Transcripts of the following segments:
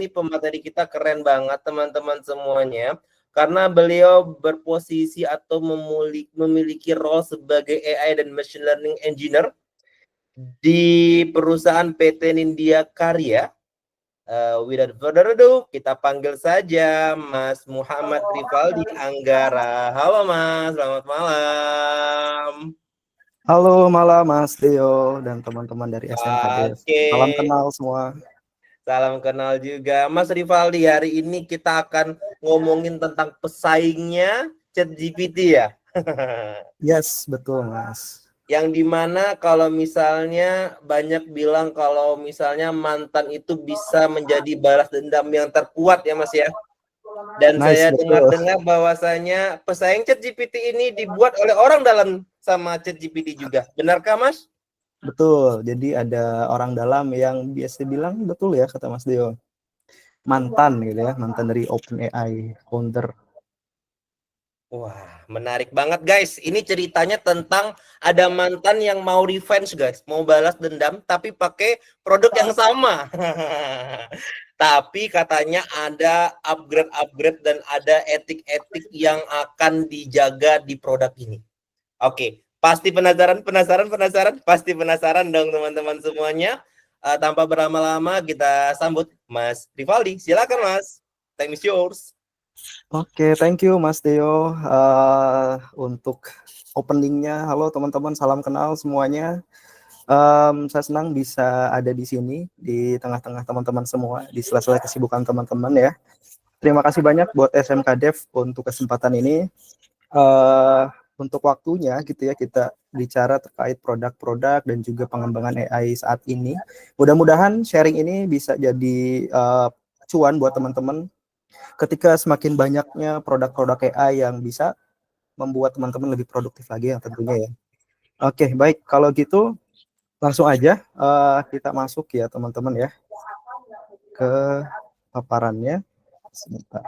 Ini pemateri kita keren banget teman-teman semuanya. Karena beliau berposisi atau memiliki role sebagai AI dan Machine Learning Engineer di perusahaan PT Nindya Karya. Without further ado, kita panggil saja Mas Muhammad Rivaldi Anggara. Halo Mas, selamat malam. Halo malam Mas Deo dan teman-teman dari SMKD. Oke. Salam kenal semua. Salam kenal juga. Mas Rivaldi, hari ini kita akan ngomongin tentang pesaingnya ChatGPT ya. Yes, betul Mas. Yang dimana kalau misalnya banyak bilang kalau misalnya mantan itu bisa menjadi balas dendam yang terkuat ya Mas ya. Dan Nice, saya betul. dengar-dengar bahwasanya pesaing ChatGPT ini dibuat oleh orang dalam sama ChatGPT juga. Benarkah Mas? Betul, jadi ada orang dalam yang biasa bilang betul ya kata Mas Deo. Mantan gitu ya, mantan dari OpenAI founder. Wah, menarik banget guys. Ini ceritanya tentang ada mantan yang mau revenge guys, mau balas dendam tapi pakai produk yang sama. Tapi katanya ada upgrade-upgrade dan ada etik-etik yang akan dijaga di produk ini. Oke, pasti penasaran, pasti penasaran dong teman-teman semuanya. Tanpa berlama-lama kita sambut Mas Rivaldi. Silakan Mas. Time is yours. Oke, thank you Mas Deo untuk openingnya. Halo teman-teman, salam kenal semuanya. Saya senang bisa ada di sini di tengah-tengah teman-teman semua di sela-sela kesibukan teman-teman ya. Terima kasih banyak buat SMK Dev untuk kesempatan ini. Untuk waktunya gitu ya kita bicara terkait produk-produk dan juga pengembangan AI saat ini. Mudah-mudahan sharing ini bisa jadi cuan buat teman-teman ketika semakin banyaknya produk-produk AI yang bisa membuat teman-teman lebih produktif lagi yang tentunya ya. Oke, baik. Kalau gitu langsung aja kita masuk ya teman-teman ya ke paparannya. Sebentar.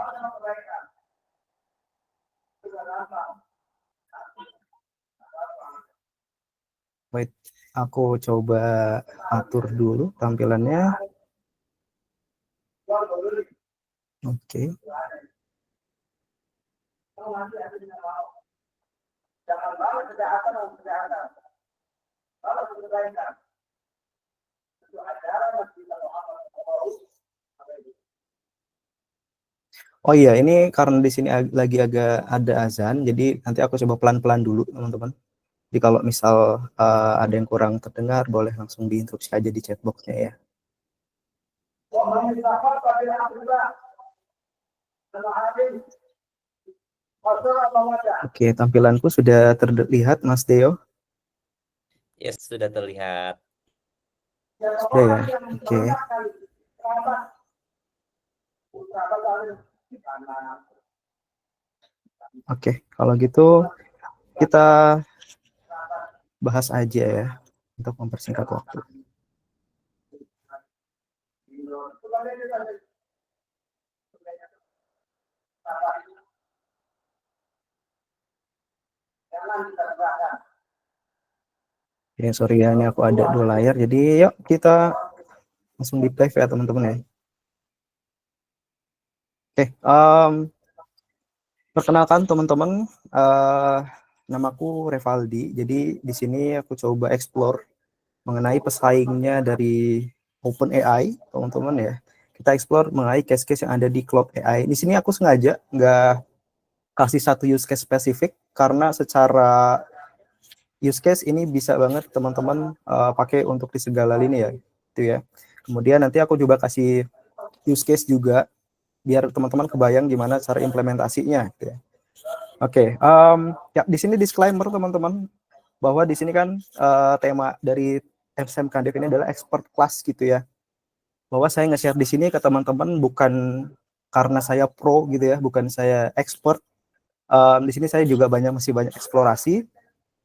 Wait, aku coba atur dulu tampilannya. Oke. Oh iya, ini karena di sini lagi agak ada azan, jadi nanti aku coba pelan-pelan dulu, teman-teman. Jadi kalau misal ada yang kurang terdengar, boleh langsung diinstruksi aja di chatbox-nya ya. Oke, tampilanku sudah terlihat, Mas Deo. Yes, sudah terlihat. Sudah ya, oke. Oke, kalau gitu kita bahas aja ya untuk mempersingkat waktu. Ya, sorry ya, ini aku ada dua layar. Jadi yuk kita langsung di play ya teman-teman ya. Oke, perkenalkan teman-teman, namaku Revaldi. Jadi di sini aku coba explore mengenai pesaingnya dari OpenAI, teman-teman ya. Kita explore mengenai case-case yang ada di Cloud AI. Di sini aku sengaja nggak kasih satu use case spesifik karena secara use case ini bisa banget teman-teman pakai untuk di segala lini ya, itu ya. Kemudian nanti aku juga kasih use case juga biar teman-teman kebayang gimana cara implementasinya, gitu ya. Oke, ya di sini disclaimer teman-teman bahwa di sini kan tema dari SMK Dev ini adalah expert class gitu ya. Bahwa saya nge-share di sini ke teman-teman bukan karena saya pro gitu ya, bukan saya expert. Di sini saya juga masih banyak eksplorasi.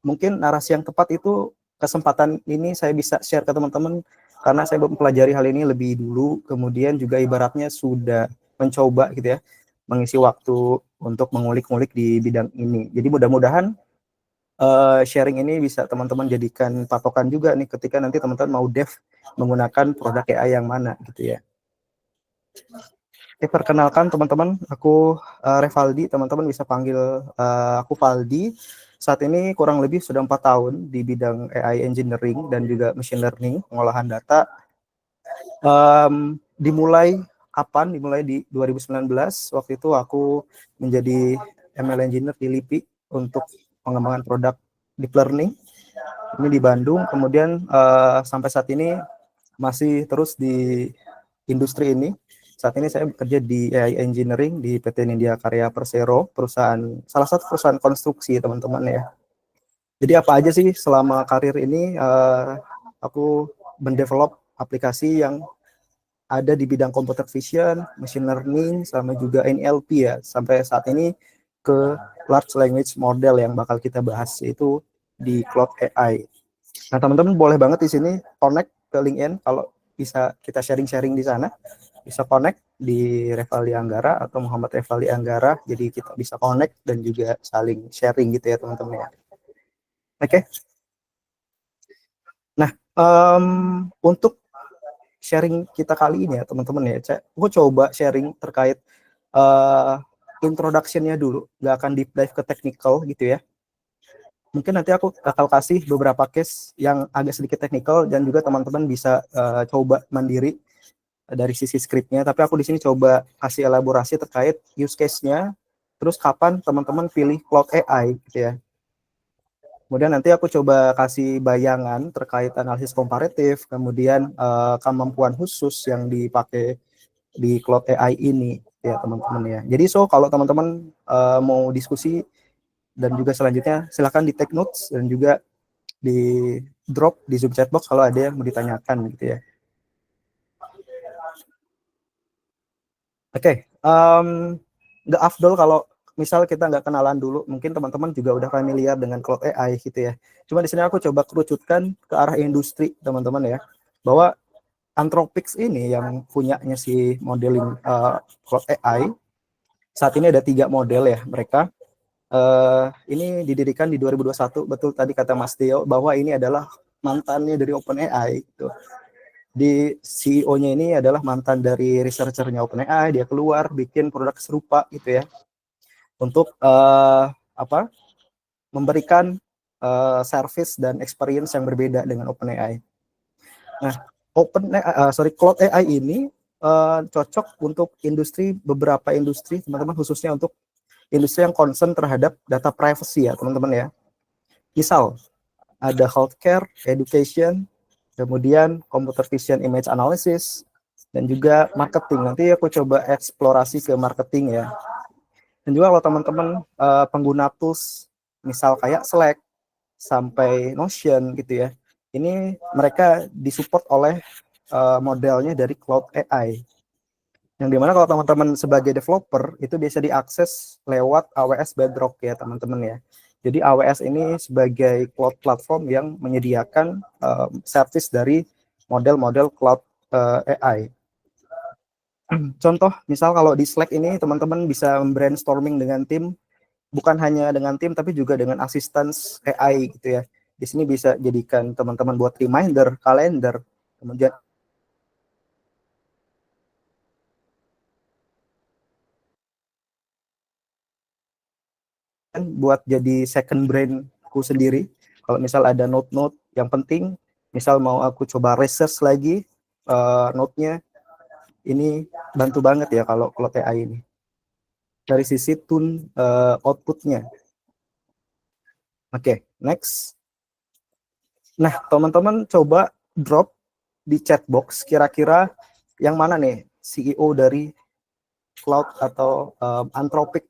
Mungkin narasi yang tepat itu kesempatan ini saya bisa share ke teman-teman karena saya mempelajari hal ini lebih dulu, kemudian juga ibaratnya sudah mencoba gitu ya, mengisi waktu untuk mengulik-ngulik di bidang ini. Jadi mudah-mudahan sharing ini bisa teman-teman jadikan patokan juga nih ketika nanti teman-teman mau dev menggunakan produk AI yang mana gitu ya. Perkenalkan teman-teman, aku Revaldi, teman-teman bisa panggil aku Valdi. Saat ini kurang lebih sudah 4 tahun di bidang AI engineering dan juga machine learning, pengolahan data. Dimulai kapan? Dimulai di 2019. Waktu itu aku menjadi ML engineer di LIPI untuk pengembangan produk deep learning. Ini di Bandung. Kemudian sampai saat ini masih terus di industri ini. Saat ini saya bekerja di AI Engineering di PT Nindya Karya Persero, perusahaan salah satu perusahaan konstruksi teman-teman ya. Jadi apa aja sih selama karir ini aku mendevelop aplikasi yang ada di bidang computer vision, machine learning, sama juga NLP ya. Sampai saat ini ke large language model yang bakal kita bahas yaitu di Cloud AI. Nah, teman-teman boleh banget di sini connect ke LinkedIn kalau bisa kita sharing-sharing di sana. Bisa connect di Revaldi Anggara atau Muhammad Revaldi Anggara. Jadi kita bisa connect dan juga saling sharing gitu ya teman-teman ya. Oke. Nah, untuk sharing kita kali ini ya teman-teman ya, aku coba sharing terkait introduction-nya dulu. Nggak akan deep dive ke technical gitu ya. Mungkin nanti aku bakal kasih beberapa case yang agak sedikit teknikal dan juga teman-teman bisa coba mandiri dari sisi skripnya. Tapi aku di sini coba kasih elaborasi terkait use case-nya, terus kapan teman-teman pilih Cloud AI gitu ya. Kemudian nanti aku coba kasih bayangan terkait analisis komparatif, kemudian kemampuan khusus yang dipakai di Cloud AI ini ya teman-teman ya. Jadi kalau teman-teman mau diskusi dan juga selanjutnya silahkan di take notes dan juga di drop di Zoom chatbox kalau ada yang mau ditanyakan gitu ya. Oke, nggak afdol kalau misal kita nggak kenalan dulu, mungkin teman-teman juga udah familiar dengan Cloud AI gitu ya. Cuma di sini aku coba kerucutkan ke arah industri teman-teman ya, bahwa Anthropic ini yang punyanya si modeling Cloud AI, saat ini ada 3 model ya mereka. Ini didirikan di 2021, betul tadi kata Mas Deo bahwa ini adalah mantannya dari OpenAI gitu. Di CEO-nya ini adalah mantan dari researcher-nya OpenAI, dia keluar bikin produk serupa gitu ya untuk memberikan service dan experience yang berbeda dengan OpenAI. Nah, Cloud AI ini cocok untuk beberapa industri teman-teman, khususnya untuk industri yang concern terhadap data privacy ya teman-teman ya. Misal ada healthcare, education, kemudian computer vision image analysis, dan juga marketing. Nanti aku coba eksplorasi ke marketing ya. Dan juga kalau teman-teman pengguna tools, misal kayak Slack, sampai Notion gitu ya, ini mereka disupport oleh modelnya dari Cloud AI. Yang dimana kalau teman-teman sebagai developer, itu bisa diakses lewat AWS Bedrock ya teman-teman ya. Jadi AWS ini sebagai cloud platform yang menyediakan service dari model-model cloud AI. Contoh, misal kalau di Slack ini teman-teman bisa brainstorming dengan tim, bukan hanya dengan tim tapi juga dengan assistance AI gitu ya. Di sini bisa jadikan teman-teman buat reminder, kalender, kemudian buat jadi second brain-ku sendiri. Kalau misal ada note-note yang penting, misal mau aku coba research lagi note-nya, ini bantu banget ya kalau AI ini. Dari sisi tune output-nya. Oke, next. Nah, teman-teman coba drop di chat box kira-kira yang mana nih CEO dari Cloud atau Anthropic.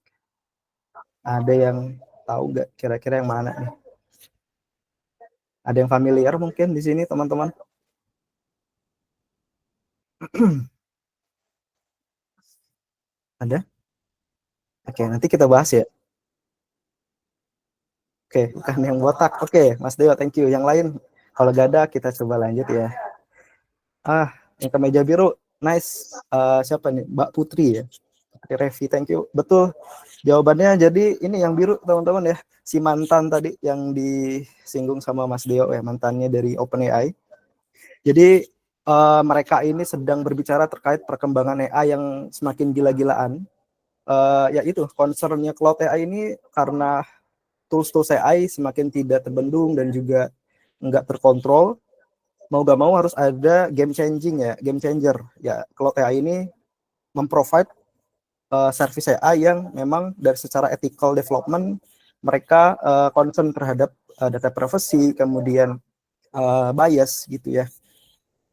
Ada yang tahu nggak kira-kira yang mana nih? Ada yang familiar mungkin di sini teman-teman? Ada? Oke, nanti kita bahas ya. Oke, bukan yang botak. Oke, Mas Dewa, thank you. Yang lain, kalau gak ada, kita coba lanjut ya. Yang kemeja biru, nice. Siapa nih? Mbak Putri ya. Oke, Revi, thank you. Betul. Jawabannya jadi ini yang biru, teman-teman ya. Si mantan tadi yang disinggung sama Mas Deo ya, mantannya dari OpenAI. Jadi mereka ini sedang berbicara terkait perkembangan AI yang semakin gila-gilaan. Ya itu, concernnya Cloud AI ini karena tools-tools AI semakin tidak terbendung dan juga nggak terkontrol, mau gak mau harus ada game changer. Ya, Cloud AI ini memprovide service AI yang memang dari secara ethical development mereka concern terhadap data privacy, kemudian bias gitu ya.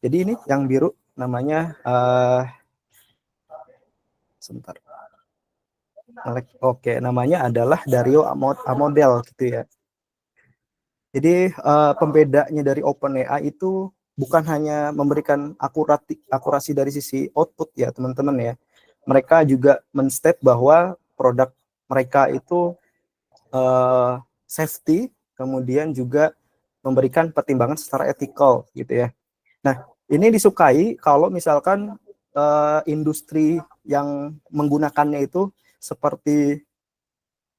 Jadi ini yang biru namanya sebentar. Oke, namanya adalah Dario Amodel gitu ya. Jadi pembedanya dari OpenAI itu bukan hanya memberikan akurasi dari sisi output ya teman-teman ya. Mereka juga men-state bahwa produk mereka itu safety, kemudian juga memberikan pertimbangan secara etikal gitu ya. Nah, ini disukai kalau misalkan industri yang menggunakannya itu seperti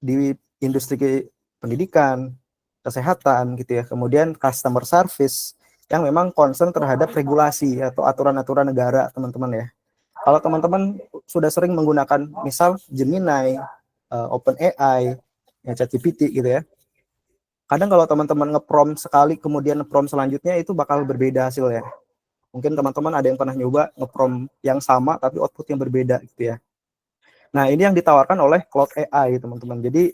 di industri pendidikan, kesehatan gitu ya, kemudian customer service yang memang concern terhadap regulasi atau aturan-aturan negara, teman-teman ya. Kalau teman-teman sudah sering menggunakan misal Gemini, OpenAI, ya ChatGPT gitu ya. Kadang kalau teman-teman nge-prompt sekali kemudian prompt selanjutnya itu bakal berbeda hasilnya. Mungkin teman-teman ada yang pernah nyoba nge-prompt yang sama tapi output yang berbeda gitu ya. Nah, ini yang ditawarkan oleh Cloud AI, teman-teman. Jadi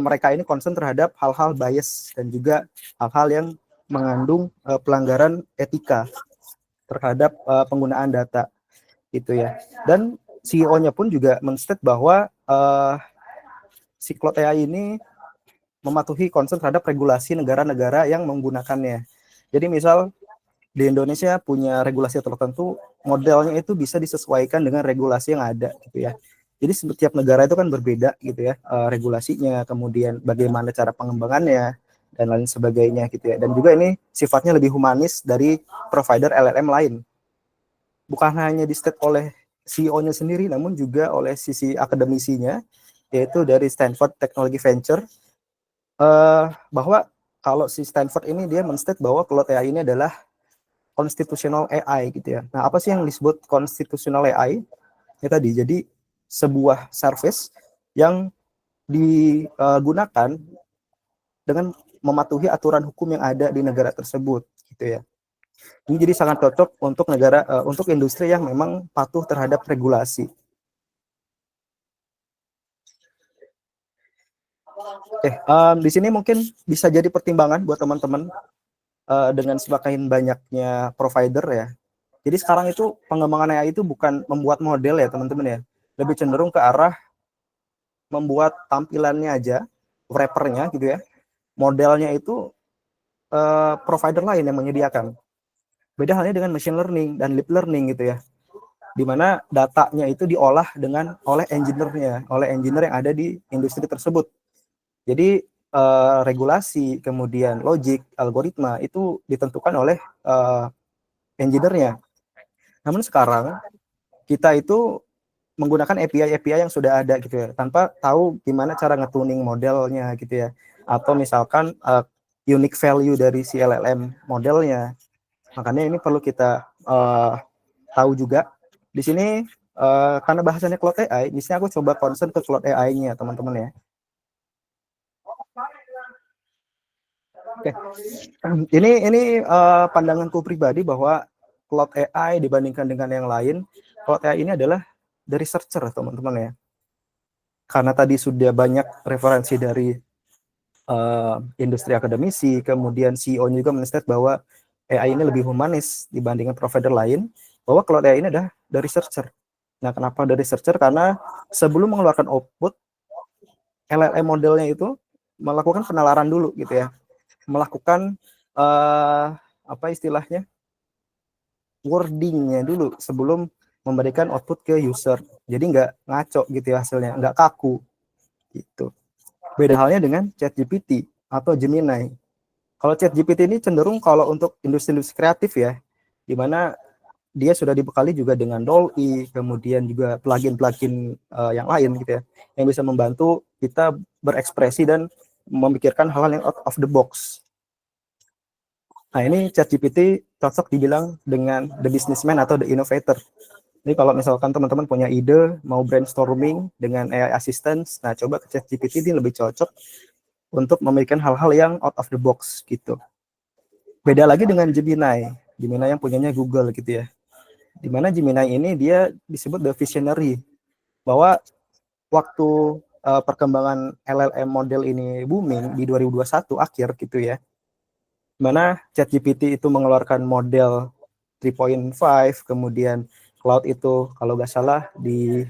mereka ini concern terhadap hal-hal bias dan juga hal-hal yang mengandung pelanggaran etika terhadap penggunaan data gitu ya. Dan CEO-nya pun juga men-state bahwa si Cloud AI ini mematuhi concern terhadap regulasi negara-negara yang menggunakannya. Jadi misal di Indonesia punya regulasi tertentu, modelnya itu bisa disesuaikan dengan regulasi yang ada gitu ya. Jadi setiap negara itu kan berbeda gitu ya, regulasinya, kemudian bagaimana cara pengembangannya dan lain sebagainya gitu ya. Dan juga ini sifatnya lebih humanis dari provider LLM lain. Bukan hanya di state oleh CEO-nya sendiri, namun juga oleh sisi akademisinya, yaitu dari Stanford Technology Venture, bahwa kalau si Stanford ini dia men-state bahwa Cloud AI ini adalah constitutional AI gitu ya. Nah, apa sih yang disebut constitutional AI? Ya tadi, jadi sebuah service yang digunakan dengan mematuhi aturan hukum yang ada di negara tersebut gitu ya. Ini jadi sangat cocok untuk negara untuk industri yang memang patuh terhadap regulasi. Oke, di sini mungkin bisa jadi pertimbangan buat teman-teman dengan semakin banyaknya provider ya. Jadi sekarang itu pengembangan AI itu bukan membuat model ya teman-teman ya, lebih cenderung ke arah membuat tampilannya aja, wrappernya gitu ya. Modelnya itu provider lain yang menyediakan. Beda halnya dengan machine learning dan deep learning gitu ya, di mana datanya itu diolah oleh engineer yang ada di industri tersebut. Jadi regulasi, kemudian logik, algoritma itu ditentukan oleh engineer-nya. Namun sekarang kita itu menggunakan API yang sudah ada gitu ya, tanpa tahu gimana cara nge-tuning modelnya gitu ya, atau misalkan unique value dari si LLM modelnya. Makanya ini perlu kita tahu juga. Di sini karena bahasannya Cloud AI, di sini aku coba concern ke Cloud AI-nya teman-teman ya. Oke. Ini pandanganku pribadi bahwa Cloud AI dibandingkan dengan yang lain, Cloud AI ini adalah dari searcher teman-teman ya. Karena tadi sudah banyak referensi dari industri akademisi, kemudian CEO juga men-state bahwa AI ini lebih humanis dibandingkan provider lain, bahwa Cloud AI ini adalah dari searcher. Nah, kenapa dari searcher? Karena sebelum mengeluarkan output, LLM modelnya itu melakukan penalaran dulu gitu ya, melakukan apa istilahnya, wordingnya dulu sebelum memberikan output ke user. Jadi nggak ngaco gitu ya hasilnya, nggak kaku gitu. Beda halnya dengan ChatGPT atau Gemini. Kalau ChatGPT ini cenderung kalau untuk industri-industri kreatif ya, di mana dia sudah dibekali juga dengan DALL-E, kemudian juga plugin-plugin yang lain gitu ya, yang bisa membantu kita berekspresi dan memikirkan hal-hal yang out of the box. Nah, ini ChatGPT cocok dibilang dengan the businessman atau the innovator. Jadi kalau misalkan teman-teman punya ide, mau brainstorming dengan AI assistance, nah coba ke ChatGPT, dia lebih cocok untuk memberikan hal-hal yang out of the box gitu. Beda lagi dengan Gemini, Gemini yang punyanya Google gitu ya. Dimana Gemini ini dia disebut the visionary, bahwa waktu perkembangan LLM model ini booming di 2021 akhir gitu ya, mana ChatGPT itu mengeluarkan model 3.5, kemudian Cloud itu kalau nggak salah di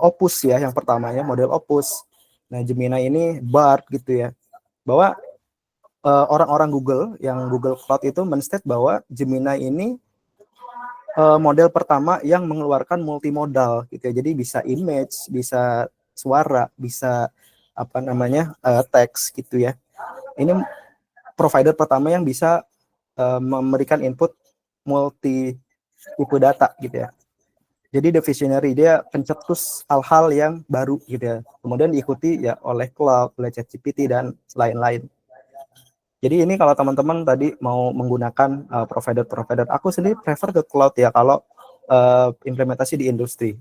Opus ya, yang pertamanya model Opus. Nah, Gemini ini Bard gitu ya, bahwa orang-orang Google yang Google Cloud itu menstate bahwa Gemini ini model pertama yang mengeluarkan multimodal gitu ya. Jadi bisa image, bisa suara, bisa teks gitu ya. Ini provider pertama yang bisa memberikan input multi tipe data gitu ya. Jadi the visionary, dia pencetus hal-hal yang baru gitu ya. Kemudian diikuti ya oleh cloud, oleh ChatGPT dan lain-lain. Jadi ini kalau teman-teman tadi mau menggunakan provider-provider, aku sendiri prefer ke cloud ya kalau implementasi di industri.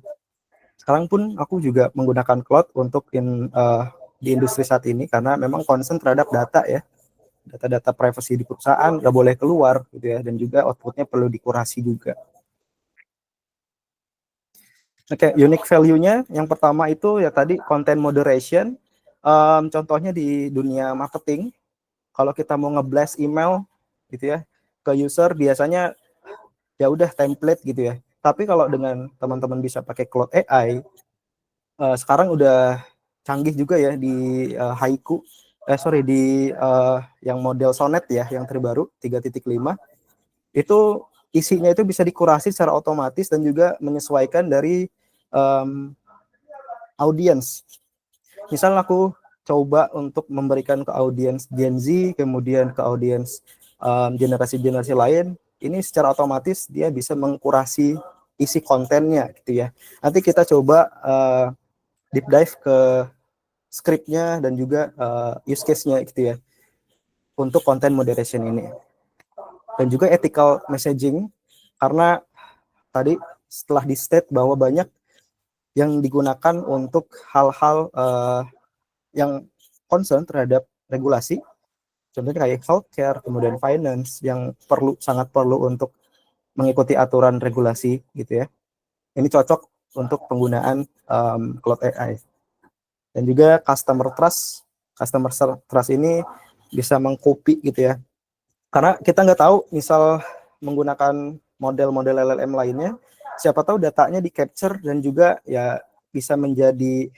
Sekarang pun aku juga menggunakan cloud untuk di industri saat ini karena memang concern terhadap data ya. Data-data privacy di perusahaan nggak boleh keluar gitu ya, dan juga outputnya perlu dikurasi juga. Oke, unique value-nya yang pertama itu ya tadi content moderation. Contohnya di dunia marketing, kalau kita mau nge-blast email gitu ya ke user, biasanya ya udah template gitu ya. Tapi kalau dengan teman-teman bisa pakai Claude AI, sekarang udah canggih juga ya di Haiku, di yang model Sonnet ya, yang terbaru 3.5, itu isinya itu bisa dikurasi secara otomatis dan juga menyesuaikan dari audiens. Misal aku coba untuk memberikan ke audiens Gen Z, kemudian ke audiens generasi-generasi lain, ini secara otomatis dia bisa mengkurasi isi kontennya gitu ya. Nanti kita coba deep dive ke scriptnya dan juga use case-nya gitu ya untuk content moderation ini. Dan juga ethical messaging, karena tadi setelah di state bahwa banyak yang digunakan untuk hal-hal yang concern terhadap regulasi, contohnya kayak healthcare, kemudian finance yang sangat perlu untuk mengikuti aturan regulasi gitu ya. Ini cocok untuk penggunaan Cloud AI. Dan juga customer trust ini bisa mengcopy gitu ya. Karena kita nggak tahu, misal menggunakan model-model LLM lainnya, siapa tahu datanya di capture dan juga ya bisa menjadi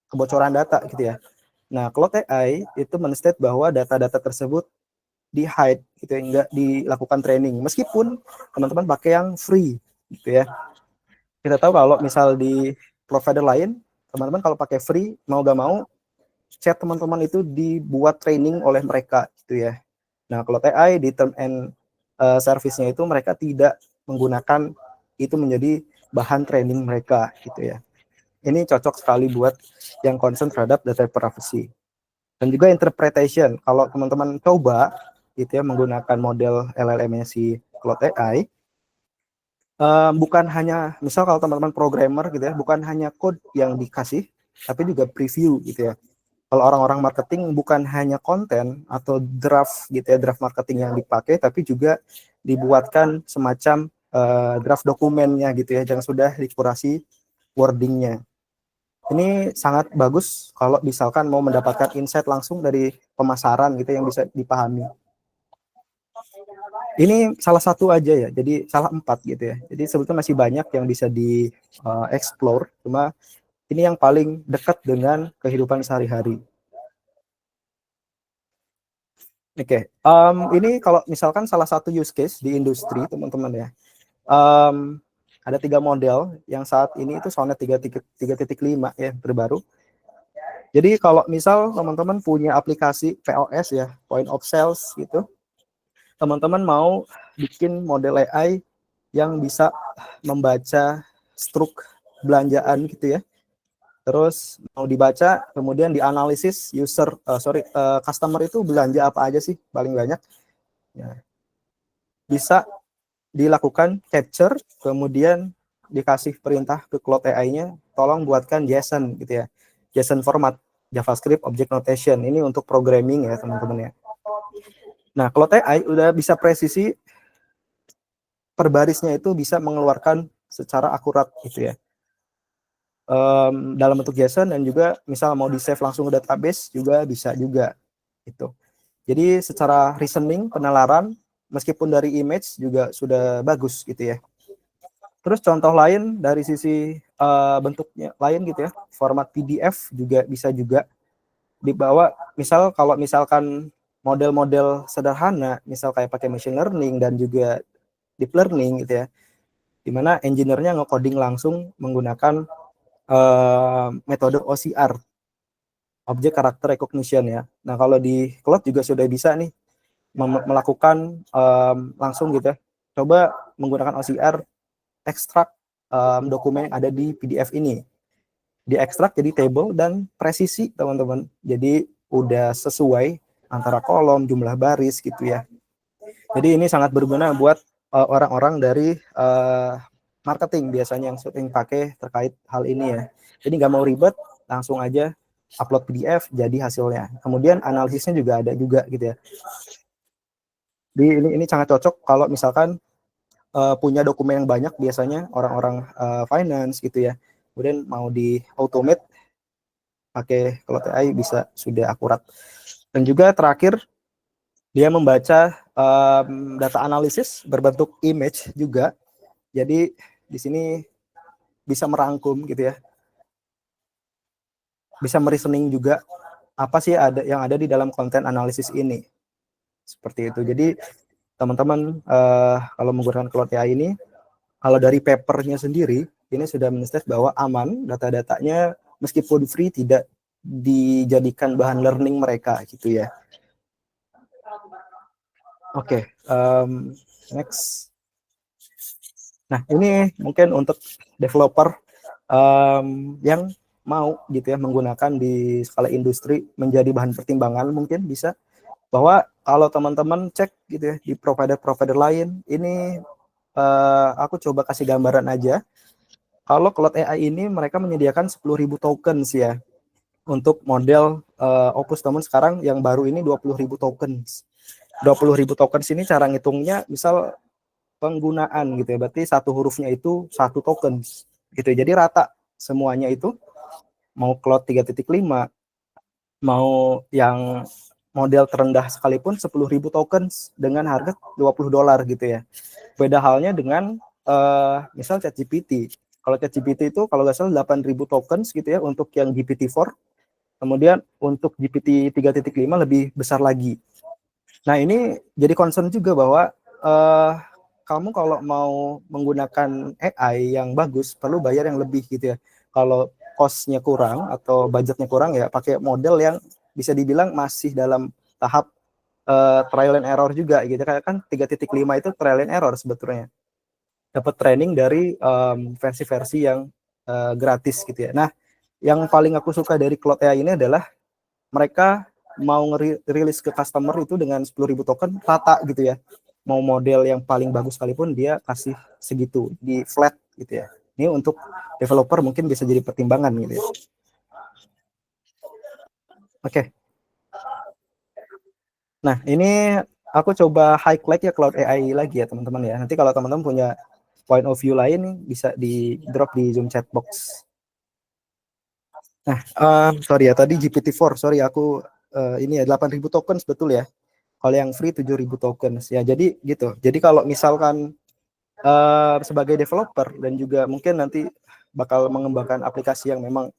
kebocoran data gitu ya. Nah, Cloud AI itu men-state bahwa data-data tersebut di hide gitu ya, enggak dilakukan training. Meskipun teman-teman pakai yang free gitu ya. Kita tahu kalau misal di provider lain, teman-teman kalau pakai free, mau gak mau chat teman-teman itu dibuat training oleh mereka gitu ya. Nah, kalau AI di term and service-nya itu mereka tidak menggunakan itu menjadi bahan training mereka gitu ya. Ini cocok sekali buat yang concern terhadap data privacy. Dan juga interpretation, kalau teman-teman coba gitu ya menggunakan model LLM-nya si Claude AI, bukan hanya, misal kalau teman-teman programmer gitu ya, bukan hanya code yang dikasih, tapi juga preview gitu ya. Kalau orang-orang marketing bukan hanya konten atau draft gitu ya, draft marketing yang dipakai, tapi juga dibuatkan semacam draft dokumennya gitu ya, yang sudah dikurasi wordingnya. Ini sangat bagus kalau misalkan mau mendapatkan insight langsung dari pemasaran gitu yang bisa dipahami. Ini salah satu aja ya, jadi salah 4 gitu ya. Jadi sebetulnya masih banyak yang bisa di explore, cuma ini yang paling dekat dengan kehidupan sehari-hari. Oke, ini kalau misalkan salah satu use case di industri teman-teman ya, ada 3 model yang saat ini itu Sonnet 3.5 ya, terbaru. Jadi kalau misal teman-teman punya aplikasi POS ya, point of sales gitu, teman-teman mau bikin model AI yang bisa membaca struk belanjaan gitu ya, terus mau dibaca, kemudian dianalisis customer itu belanja apa aja sih paling banyak. Ya, bisa dilakukan capture, kemudian dikasih perintah ke Cloud AI-nya, tolong buatkan JSON gitu ya. JSON format, JavaScript Object Notation. Ini untuk programming ya teman-teman ya. Nah, Cloud AI udah bisa presisi per barisnya itu bisa mengeluarkan secara akurat gitu ya. Dalam bentuk JSON dan juga misal mau di save langsung ke database juga bisa juga gitu. Jadi secara reasoning, penalaran, meskipun dari image juga sudah bagus gitu ya. Terus contoh lain dari sisi bentuknya lain gitu ya, format PDF juga bisa juga dibawa. Misal kalau misalkan model-model sederhana, misal kayak pakai machine learning dan juga deep learning gitu ya, dimana engineer-nya nge-coding langsung menggunakan metode OCR, Object Character Recognition ya. Nah kalau di cloud juga sudah bisa nih melakukan langsung gitu ya. Coba menggunakan OCR, ekstrak dokumen yang ada di PDF ini. Diekstrak jadi table dan presisi teman-teman. Jadi udah sesuai antara kolom, jumlah baris gitu ya. Jadi ini sangat berguna buat orang-orang dari marketing biasanya yang sering pakai terkait hal ini ya. Jadi nggak mau ribet, langsung aja upload PDF jadi hasilnya. Kemudian analisisnya juga ada juga gitu ya. Jadi ini sangat cocok kalau misalkan punya dokumen yang banyak, biasanya orang-orang finance gitu ya. Kemudian mau di automate pakai Cloud AI bisa sudah akurat. Dan juga terakhir dia membaca data analisis berbentuk image juga. Jadi di sini bisa merangkum gitu ya. Bisa mereasoning juga apa sih yang ada di dalam konten analisis ini. Seperti itu. Jadi teman-teman kalau menggunakan Cloud AI ini, kalau dari papernya sendiri ini sudah men-state bahwa aman, data-datanya meskipun free tidak dijadikan bahan learning mereka gitu ya. Oke, next. Nah ini mungkin untuk developer yang mau gitu ya menggunakan di skala industri menjadi bahan pertimbangan, mungkin bisa bahwa kalau teman-teman cek gitu ya di provider-provider lain, ini aku coba kasih gambaran aja. Kalau Cloud AI ini mereka menyediakan 10.000 tokens ya untuk model Opus, namun sekarang yang baru ini 20.000 tokens. 20.000 tokens ini cara ngitungnya misal penggunaan gitu ya, berarti satu hurufnya itu satu tokens gitu. Jadi rata semuanya itu, mau Cloud 3.5, mau yang model terendah sekalipun 10.000 tokens dengan harga $20 gitu ya. Beda halnya dengan misal ChatGPT. Kalau ChatGPT itu kalau nggak salah 8.000 tokens gitu ya untuk yang GPT-4. Kemudian untuk GPT 3.5 lebih besar lagi. Nah ini jadi concern juga bahwa kamu kalau mau menggunakan AI yang bagus perlu bayar yang lebih gitu ya. Kalau cost-nya kurang atau budgetnya kurang ya pakai model yang bisa dibilang masih dalam tahap trial and error juga gitu. Kayak kan 3.5 itu trial and error sebetulnya. Dapat training dari versi-versi yang gratis gitu ya. Nah, yang paling aku suka dari Cloud AI ini adalah mereka mau rilis ke customer itu dengan 10.000 token rata gitu ya. Mau model yang paling bagus sekalipun dia kasih segitu di flat gitu ya. Ini untuk developer mungkin bisa jadi pertimbangan gitu ya. Oke. Nah, ini aku coba highlight ya Cloud AI lagi ya teman-teman ya. Nanti kalau teman-teman punya point of view lain bisa di drop di Zoom chat box. Nah, sorry ya tadi GPT-4, sorry aku ini ya 8.000 tokens betul ya. Kalau yang free 7.000 tokens ya. Jadi gitu. Jadi kalau misalkan sebagai developer dan juga mungkin nanti bakal mengembangkan aplikasi yang memang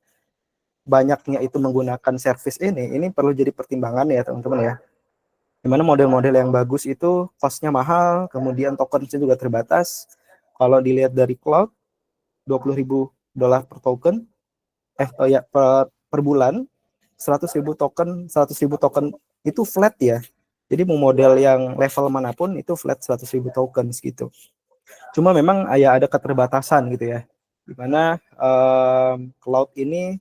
banyaknya itu menggunakan service ini perlu jadi pertimbangan ya teman-teman ya. Dimana model-model yang bagus itu cost-nya mahal, kemudian tokensnya juga terbatas. Kalau dilihat dari cloud, $20.000 per token, ya per bulan, 100.000 token itu flat ya. Jadi mau model yang level manapun itu flat 100.000 tokens gitu. Cuma memang ya ada keterbatasan gitu ya. Dimana cloud ini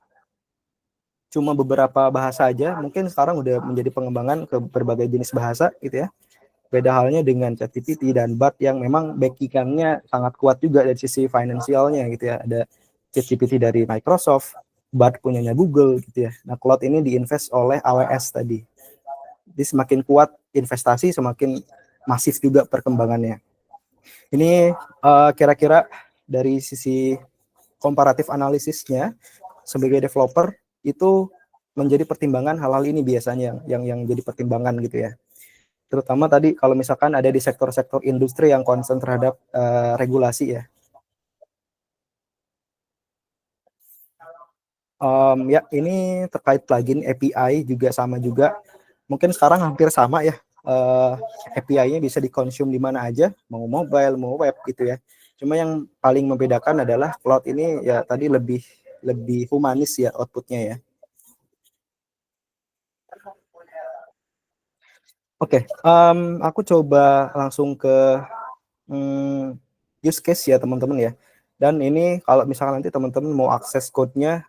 cuma beberapa bahasa aja, mungkin sekarang udah menjadi pengembangan ke berbagai jenis bahasa gitu ya. Beda halnya dengan ChatGPT dan Bard yang memang backingannya sangat kuat juga dari sisi finansialnya gitu ya. Ada ChatGPT dari Microsoft, Bard punyanya Google gitu ya. Nah, cloud ini diinvest oleh AWS tadi. Jadi semakin kuat investasi, semakin masif juga perkembangannya. Ini kira-kira dari sisi komparatif analisisnya sebagai developer itu menjadi pertimbangan hal-hal ini biasanya yang jadi pertimbangan gitu ya. Terutama tadi kalau misalkan ada di sektor-sektor industri yang concern terhadap regulasi ya. Ya ini terkait plugin API juga sama juga. Mungkin sekarang hampir sama ya. API-nya bisa dikonsum di mana aja, mau mobile, mau web gitu ya. Cuma yang paling membedakan adalah cloud ini ya tadi lebih lebih humanis ya outputnya ya. Oke, aku coba langsung ke use case ya teman-teman ya. Dan ini kalau misalkan nanti teman-teman mau akses code-nya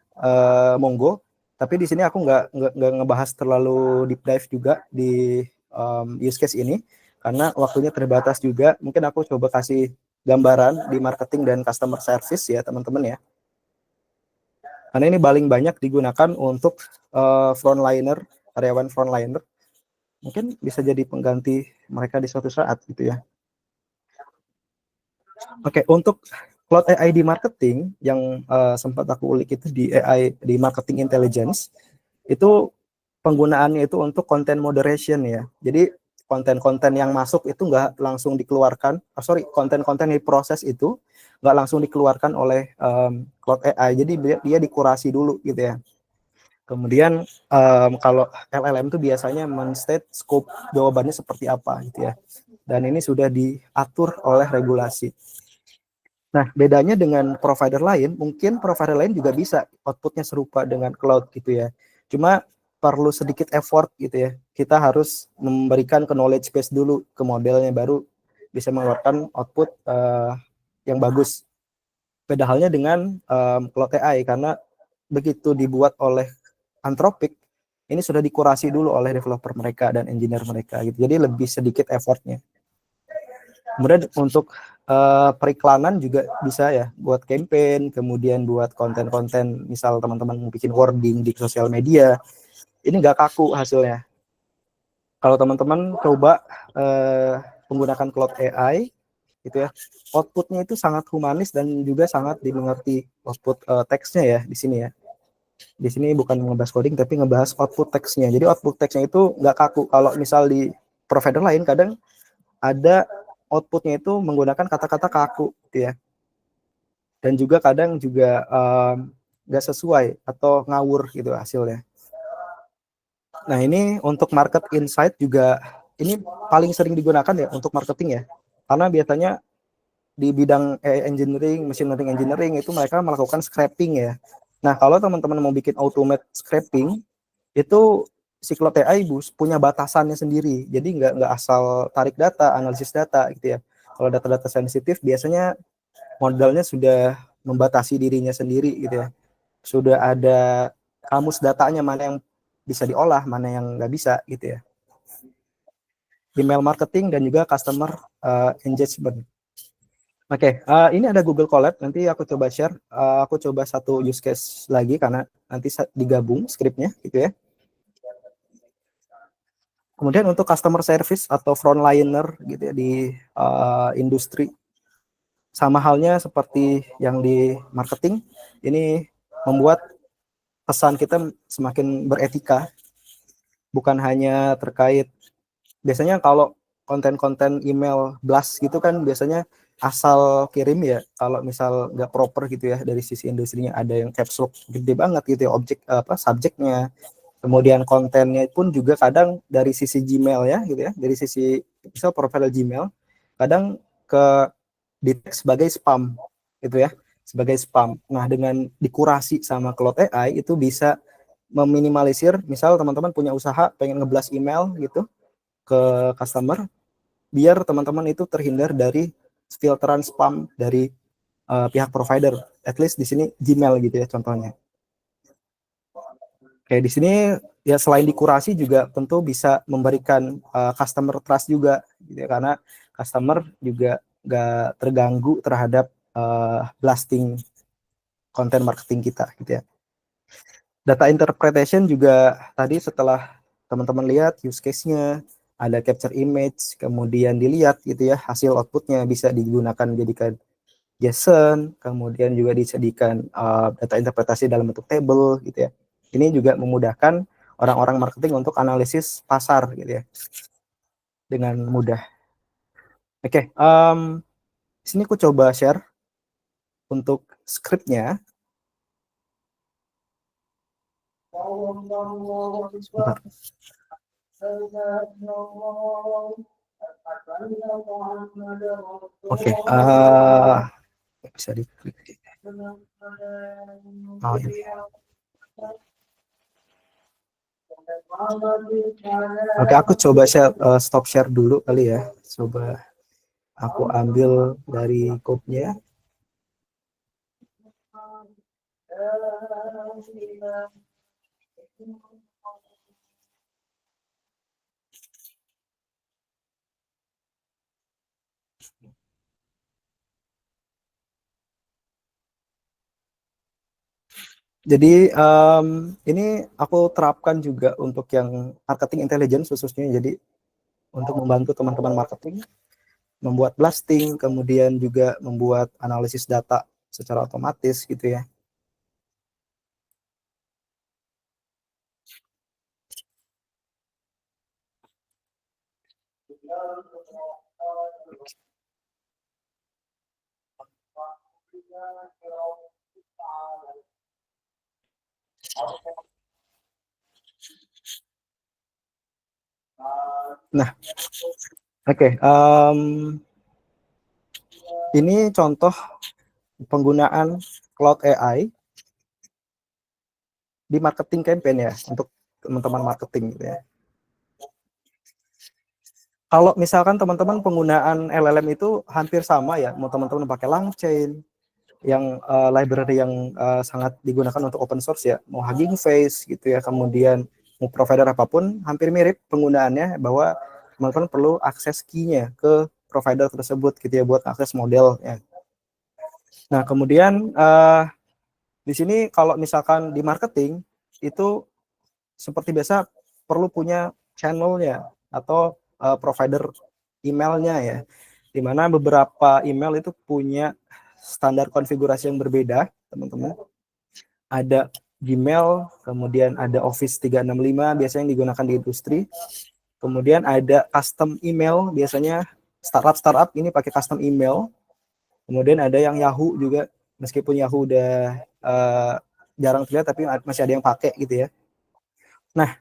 monggo. Tapi di sini aku nggak ngebahas terlalu deep dive juga di use case ini karena waktunya terbatas juga. Mungkin aku coba kasih gambaran di marketing dan customer service ya teman-teman ya. Karena ini paling banyak digunakan untuk frontliner, karyawan frontliner. Mungkin bisa jadi pengganti mereka di suatu saat gitu ya. Oke, untuk Cloud AI di marketing yang sempat aku ulik itu di AI di marketing intelligence itu penggunaannya itu untuk content moderation ya. Jadi konten-konten yang masuk itu nggak langsung dikeluarkan, konten-konten yang diproses itu nggak langsung dikeluarkan oleh Cloud AI. Jadi dia dikurasi dulu gitu ya. Kemudian kalau LLM itu biasanya men-state scope jawabannya seperti apa gitu ya. Dan ini sudah diatur oleh regulasi. Nah, bedanya dengan provider lain, mungkin provider lain juga bisa outputnya serupa dengan cloud gitu ya. Cuma perlu sedikit effort gitu ya. Kita harus memberikan ke knowledge base dulu ke modelnya, baru bisa mengeluarkan output yang bagus. Beda halnya dengan Cloud AI, karena begitu dibuat oleh Anthropic, ini sudah dikurasi dulu oleh developer mereka dan engineer mereka gitu. Jadi lebih sedikit effortnya. Kemudian untuk periklanan juga bisa ya, buat campaign, kemudian buat konten-konten, misal teman-teman mau bikin wording di sosial media, ini nggak kaku hasilnya. Kalau teman-teman coba menggunakan Cloud AI, gitu ya, outputnya itu sangat humanis dan juga sangat dimengerti output teksnya ya di sini ya. Di sini bukan ngebahas coding tapi ngebahas output teksnya. Jadi output teksnya itu nggak kaku. Kalau misal di provider lain kadang ada outputnya itu menggunakan kata-kata kaku gitu ya, dan juga kadang juga nggak sesuai atau ngawur gitu hasilnya. Nah ini untuk market insight juga ini paling sering digunakan ya untuk marketing ya, karena biasanya di bidang AI engineering, machine learning engineering itu mereka melakukan scraping ya. Nah kalau teman-teman mau bikin automate scraping itu si Cloud AI punya batasannya sendiri. Jadi nggak asal tarik data, analisis data gitu ya. Kalau data-data sensitif biasanya modelnya sudah membatasi dirinya sendiri gitu ya. Sudah ada kamus datanya mana yang bisa diolah, mana yang nggak bisa gitu ya. Email marketing dan juga customer engagement. Oke, ini ada Google Colab. Nanti aku coba share. Aku coba satu use case lagi karena nanti digabung skripnya gitu ya. Kemudian untuk customer service atau frontliner gitu ya di industri, sama halnya seperti yang di marketing, ini membuat pesan kita semakin beretika, bukan hanya terkait, biasanya kalau konten-konten email blast gitu kan biasanya asal kirim ya, kalau misal nggak proper gitu ya dari sisi industrinya, ada yang caps lock gede banget gitu ya, objek apa subjeknya. Kemudian kontennya pun juga kadang dari sisi Gmail ya gitu ya, dari sisi misal profile Gmail kadang ke detect sebagai spam gitu ya, sebagai spam. Nah dengan dikurasi sama Cloud AI itu bisa meminimalisir, misal teman-teman punya usaha pengen ngeblas email gitu ke customer, biar teman-teman itu terhindar dari filteran spam dari pihak provider, at least di sini Gmail gitu ya contohnya. Kayak di sini ya selain dikurasi juga tentu bisa memberikan customer trust juga gitu ya, karena customer juga nggak terganggu terhadap blasting konten marketing kita gitu ya. Data interpretation juga tadi setelah teman-teman lihat use case-nya, ada capture image, kemudian dilihat gitu ya hasil outputnya bisa digunakan jadikan JSON, kemudian juga disediakan data interpretasi dalam bentuk table gitu ya. Ini juga memudahkan orang-orang marketing untuk analisis pasar gitu ya dengan mudah. Oke, di sini aku coba share untuk scriptnya. Sebentar. Oke, bisa diklik. Oh, ini. Oke, aku coba share, stop share dulu kali ya. Coba aku ambil dari code-nya. Jadi ini aku terapkan juga untuk yang marketing intelligence khususnya. Jadi untuk membantu teman-teman marketing membuat blasting, kemudian juga membuat analisis data secara otomatis gitu ya. Nah, oke, ini contoh penggunaan Cloud AI di marketing campaign ya untuk teman-teman marketing gitu ya. Kalau misalkan teman-teman penggunaan LLM itu hampir sama ya, mau teman-teman pakai LangChain, yang library yang sangat digunakan untuk open source ya, mau Hugging Face gitu ya, kemudian mau provider apapun hampir mirip penggunaannya, bahwa teman-teman perlu akses key-nya ke provider tersebut gitu ya buat akses model ya. Nah, kemudian di sini kalau misalkan di marketing itu seperti biasa perlu punya channelnya atau provider emailnya ya, dimana beberapa email itu punya standar konfigurasi yang berbeda teman-teman. Ada Gmail, kemudian ada Office 365 biasanya yang digunakan di industri, kemudian ada custom email, biasanya startup ini pakai custom email, kemudian ada yang Yahoo juga, meskipun Yahoo udah jarang terlihat tapi masih ada yang pakai gitu ya. Nah,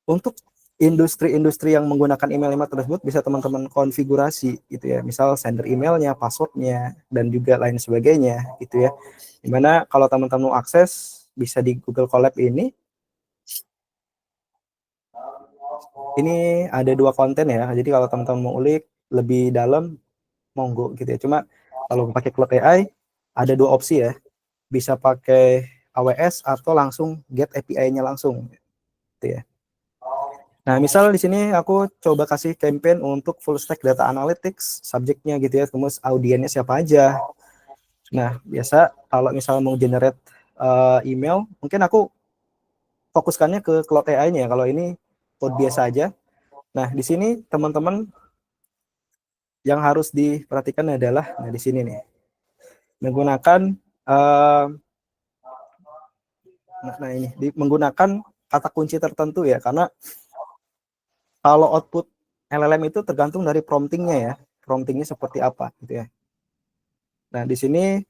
untuk industri-industri yang menggunakan email-email tersebut bisa teman-teman konfigurasi gitu ya, misal sender emailnya, passwordnya, dan juga lain sebagainya gitu ya. Dimana kalau teman-teman mau akses bisa di Google Colab ini ada dua konten ya. Jadi kalau teman-teman mau ulik lebih dalam, monggo gitu ya. Cuma kalau pakai Cloud AI ada dua opsi ya. Bisa pakai AWS atau langsung get API-nya langsung gitu ya. Nah, misal di sini aku coba kasih campaign untuk full stack data analytics, subjeknya gitu ya, kemudian audiennya siapa aja. Nah, biasa kalau misalnya mau generate email, mungkin aku fokuskannya ke Cloud AI-nya ya. Kalau ini code biasa aja. Nah, di sini teman-teman yang harus diperhatikan adalah, nah di sini nih, menggunakan nah ini menggunakan kata kunci tertentu ya, karena kalau output LLM itu tergantung dari promptingnya ya, promptingnya seperti apa gitu ya. Nah di sini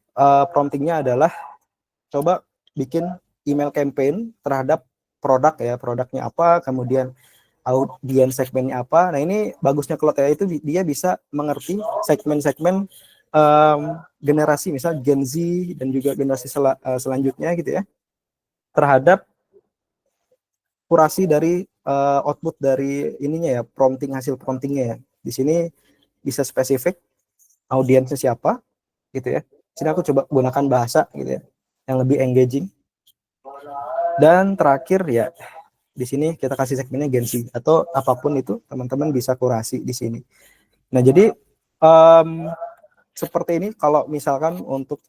promptingnya adalah coba bikin email campaign terhadap produk ya, produknya apa, kemudian audiens segmennya apa. Nah ini bagusnya Cloud AI itu dia bisa mengerti segmen-segmen generasi, misal Gen Z dan juga generasi selanjutnya gitu ya, terhadap kurasi dari output dari ininya ya, prompting, hasil promptingnya ya. Di sini bisa spesifik audiensnya siapa gitu ya. Sini aku coba gunakan bahasa gitu ya yang lebih engaging. Dan terakhir ya, di sini kita kasih segmennya Gen Z atau apapun itu teman-teman bisa kurasi di sini. Nah, jadi seperti ini kalau misalkan untuk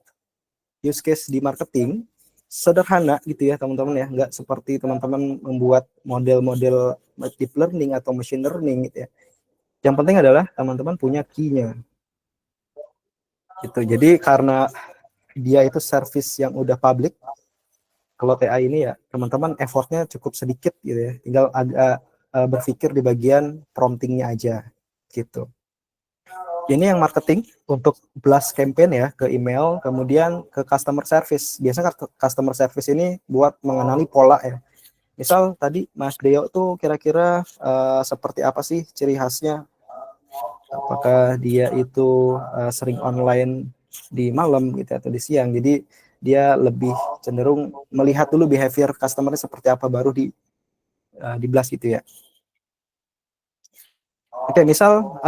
use case di marketing sederhana gitu ya teman-teman ya, nggak seperti teman-teman membuat model-model deep learning atau machine learning gitu ya. Yang penting adalah teman-teman punya key-nya gitu. Jadi karena dia itu service yang udah public, kalau TA ini ya teman-teman effortnya cukup sedikit gitu ya, tinggal agak berpikir di bagian promptingnya aja gitu. Ini yang marketing untuk blast campaign ya ke email, kemudian ke customer service. Biasanya customer service ini buat mengenali pola ya. Misal tadi Mas Deo tuh kira-kira seperti apa sih ciri khasnya? Apakah dia itu sering online di malam gitu atau di siang? Jadi dia lebih cenderung melihat dulu behavior customer seperti apa baru di blast gitu ya. Oke, misal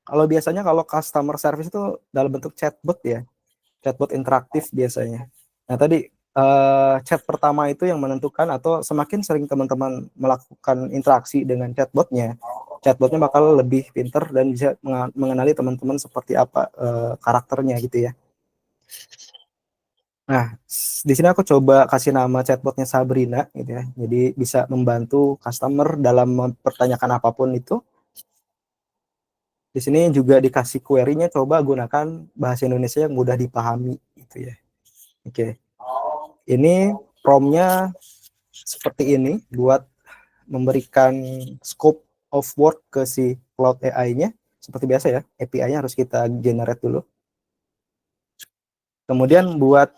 kalau biasanya kalau customer service itu dalam bentuk chatbot ya, chatbot interaktif biasanya. Nah tadi chat pertama itu yang menentukan atau semakin sering teman-teman melakukan interaksi dengan chatbotnya bakal lebih pinter dan bisa mengenali teman-teman seperti apa karakternya gitu ya. Nah, di sini aku coba kasih nama chatbotnya Sabrina gitu ya. Jadi bisa membantu customer dalam mempertanyakan apapun itu. Di sini juga dikasih query-nya coba gunakan bahasa Indonesia yang mudah dipahami gitu ya. Oke. Ini prompt-nya seperti ini buat memberikan scope of work ke si Cloud AI-nya. Seperti biasa ya, API-nya harus kita generate dulu. Kemudian buat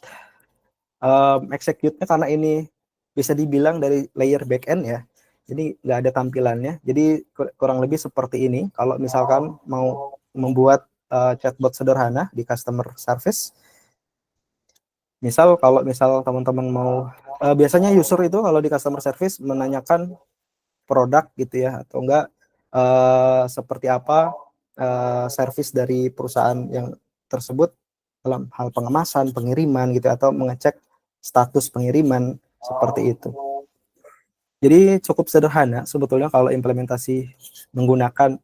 execute-nya karena ini bisa dibilang dari layer backend ya. Jadi nggak ada tampilannya. Jadi kurang lebih seperti ini. Kalau misalkan mau membuat chatbot sederhana di customer service, misal kalau misal teman-teman mau biasanya user itu kalau di customer service menanyakan produk gitu ya atau enggak seperti apa service dari perusahaan yang tersebut dalam hal pengemasan, pengiriman gitu atau mengecek status pengiriman seperti itu. Jadi cukup sederhana sebetulnya kalau implementasi menggunakan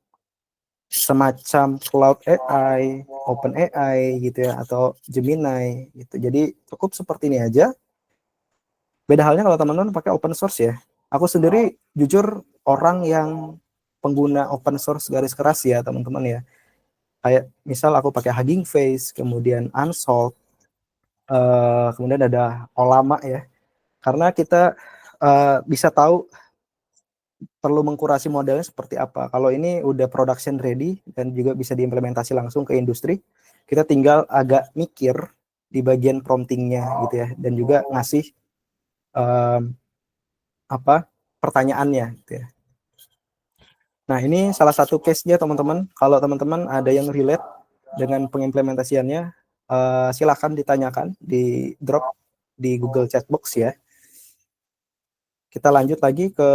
semacam Cloud AI, Open AI gitu ya atau Gemini gitu. Jadi cukup seperti ini aja. Beda halnya kalau teman-teman pakai open source ya. Aku sendiri jujur orang yang pengguna open source garis keras ya teman-teman ya. Kayak misal aku pakai Hugging Face, kemudian Unsolved, kemudian ada Olama ya. Karena kita bisa tahu perlu mengkurasi modelnya seperti apa. Kalau ini udah production ready dan juga bisa diimplementasi langsung ke industri, kita tinggal agak mikir di bagian promptingnya gitu ya, dan juga ngasih um, apa pertanyaannya gitu ya. Nah, ini salah satu case-nya teman-teman. Kalau teman-teman ada yang relate dengan pengimplementasiannya, silakan ditanyakan di drop di Google Chatbox ya. Kita lanjut lagi ke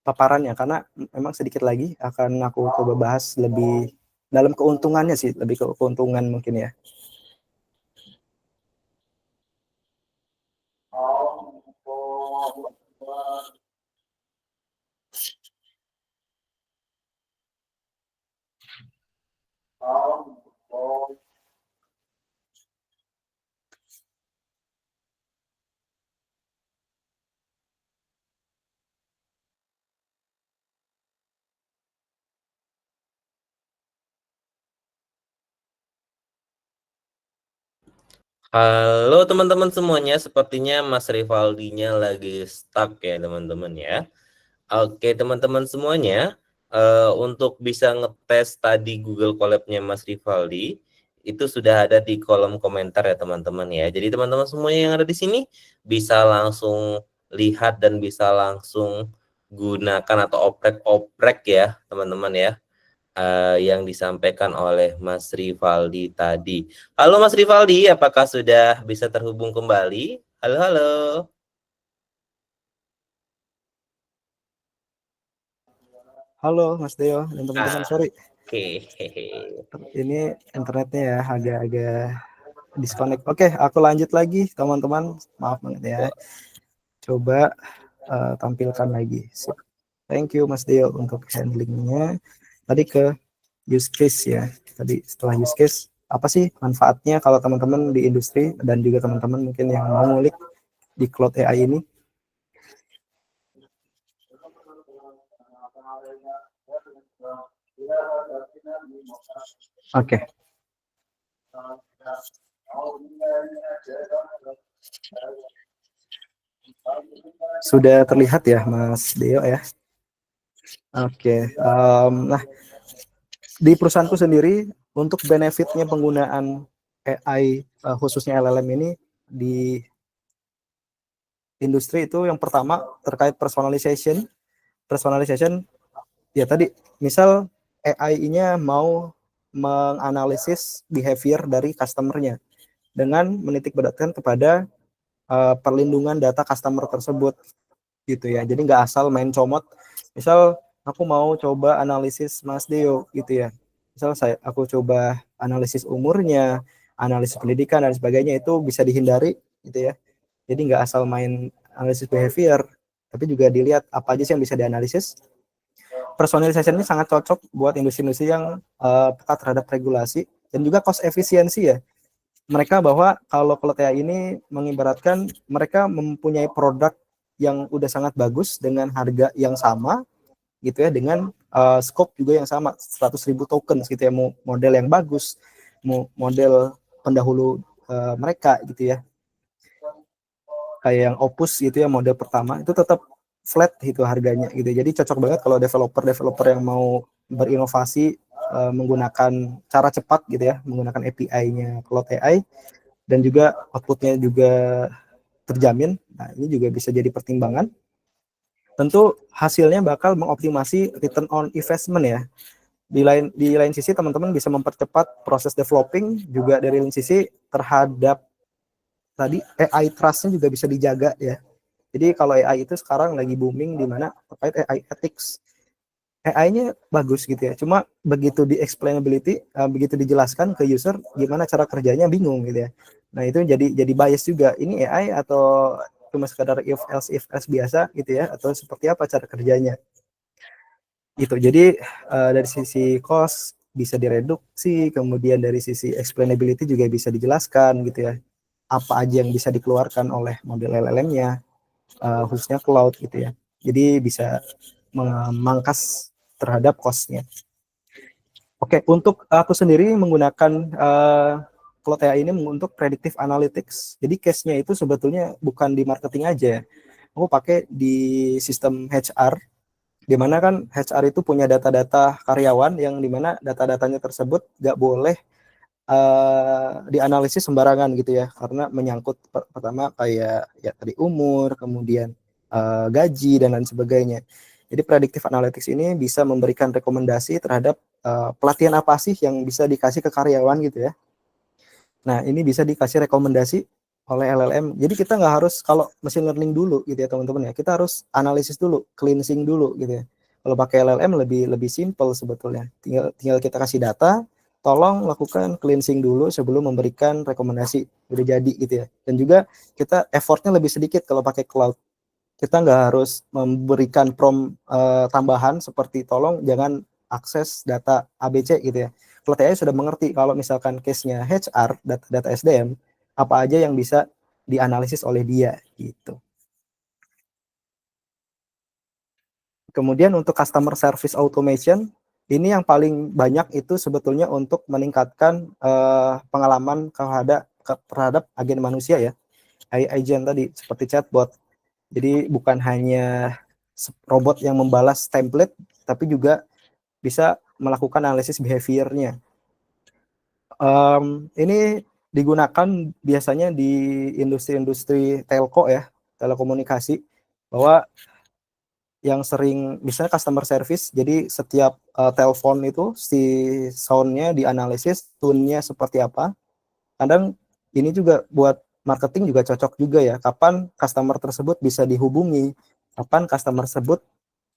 paparannya karena memang sedikit lagi akan aku coba bahas lebih dalam keuntungannya sih, lebih ke keuntungan mungkin ya. Halo teman-teman semuanya, sepertinya Mas Rivaldinya lagi stuck ya teman-teman ya. Oke teman-teman semuanya, untuk bisa ngetes tadi Google Colab-nya Mas Rivaldi, itu sudah ada di kolom komentar ya teman-teman ya. Jadi teman-teman semuanya yang ada di sini bisa langsung lihat dan bisa langsung gunakan atau oprek-oprek ya teman-teman ya. Yang disampaikan oleh Mas Rivaldi tadi. Halo Mas Rivaldi, apakah sudah bisa terhubung kembali? Halo, halo. Halo Mas Deo dan teman-teman, sorry Oke. ini internetnya ya agak-agak disconnect. Oke, aku lanjut lagi teman-teman. Maaf banget ya. Coba tampilkan lagi. Thank you Mas Deo untuk handlingnya. Tadi ke use case ya. Tadi setelah use case, apa sih manfaatnya kalau teman-teman di industri dan juga teman-teman mungkin yang mau ngulik di Cloud AI ini? Oke. Sudah terlihat ya Mas Deo ya? Oke. Nah, di perusahaanku sendiri untuk benefitnya penggunaan AI khususnya LLM ini di industri itu yang pertama terkait personalization. Personalization ya tadi misal AI-nya mau menganalisis behavior dari customer-nya dengan menitik beratkan kepada perlindungan data customer tersebut gitu ya. Jadi nggak asal main comot. Misal aku mau coba analisis Mas Deo gitu ya. Misal aku coba analisis umurnya, analisis pendidikan dan sebagainya, itu bisa dihindari gitu ya. Jadi nggak asal main analisis behavior, tapi juga dilihat apa aja sih yang bisa dianalisis. Personalization ini sangat cocok buat industri-industri yang peka terhadap regulasi dan juga cost efisiensi ya. Mereka bahwa kalau Kletea ini mengibaratkan mereka mempunyai produk yang udah sangat bagus dengan harga yang sama gitu ya, dengan scope juga yang sama, 100.000 token gitu ya, mau model yang bagus, mau model pendahulu mereka gitu ya, kayak yang Opus gitu ya, model pertama itu tetap flat gitu harganya gitu. Jadi cocok banget kalau developer yang mau berinovasi menggunakan cara cepat gitu ya, menggunakan API-nya Cloud AI dan juga outputnya juga terjamin. Nah, ini juga bisa jadi pertimbangan. Tentu hasilnya bakal mengoptimasi return on investment ya. Di lain sisi teman-teman bisa mempercepat proses developing, juga dari lain sisi terhadap tadi AI trust-nya juga bisa dijaga ya. Jadi kalau AI itu sekarang lagi booming di mana terkait AI ethics. AI-nya bagus gitu ya, cuma begitu di explainability, begitu dijelaskan ke user gimana cara kerjanya bingung gitu ya. Nah itu jadi bias juga. Ini AI atau cuma sekadar if else biasa gitu ya, atau seperti apa cara kerjanya? Gitu. Jadi dari sisi cost bisa direduksi, kemudian dari sisi explainability juga bisa dijelaskan gitu ya. Apa aja yang bisa dikeluarkan oleh model LLM-nya, khususnya cloud gitu ya. Jadi bisa memangkas terhadap cost-nya. Oke, untuk aku sendiri menggunakan Cloud AI ini untuk predictive analytics. Jadi case-nya itu sebetulnya bukan di marketing aja. Aku pakai di sistem HR, di mana kan HR itu punya data-data karyawan yang di mana data-datanya tersebut nggak boleh dianalisis sembarangan gitu ya, karena menyangkut pertama kayak ya tadi umur, kemudian gaji dan lain sebagainya. Jadi predictive analytics ini bisa memberikan rekomendasi terhadap pelatihan apa sih yang bisa dikasih ke karyawan gitu ya. Nah ini bisa dikasih rekomendasi oleh LLM. Jadi kita nggak harus kalau machine learning dulu gitu ya teman-teman ya. Kita harus analisis dulu, cleansing dulu gitu ya. Kalau pakai LLM lebih simple sebetulnya. Tinggal kita kasih data, tolong lakukan cleansing dulu sebelum memberikan rekomendasi. Udah jadi gitu ya. Dan juga kita effortnya lebih sedikit kalau pakai cloud. Kita nggak harus memberikan prompt tambahan seperti tolong jangan akses data ABC gitu ya. Kalau TI sudah mengerti kalau misalkan case-nya HR, data SDM, apa aja yang bisa dianalisis oleh dia gitu. Kemudian untuk customer service automation, ini yang paling banyak itu sebetulnya untuk meningkatkan pengalaman terhadap agen manusia ya. Agent tadi seperti chatbot. Jadi bukan hanya robot yang membalas template, tapi juga bisa melakukan analisis behavior-nya. Ini digunakan biasanya di industri-industri telco ya, telekomunikasi, bahwa yang sering misalnya customer service, jadi setiap telepon itu si sound-nya dianalisis, tune-nya seperti apa. Kadang ini juga buat marketing juga cocok juga ya, kapan customer tersebut bisa dihubungi, kapan customer tersebut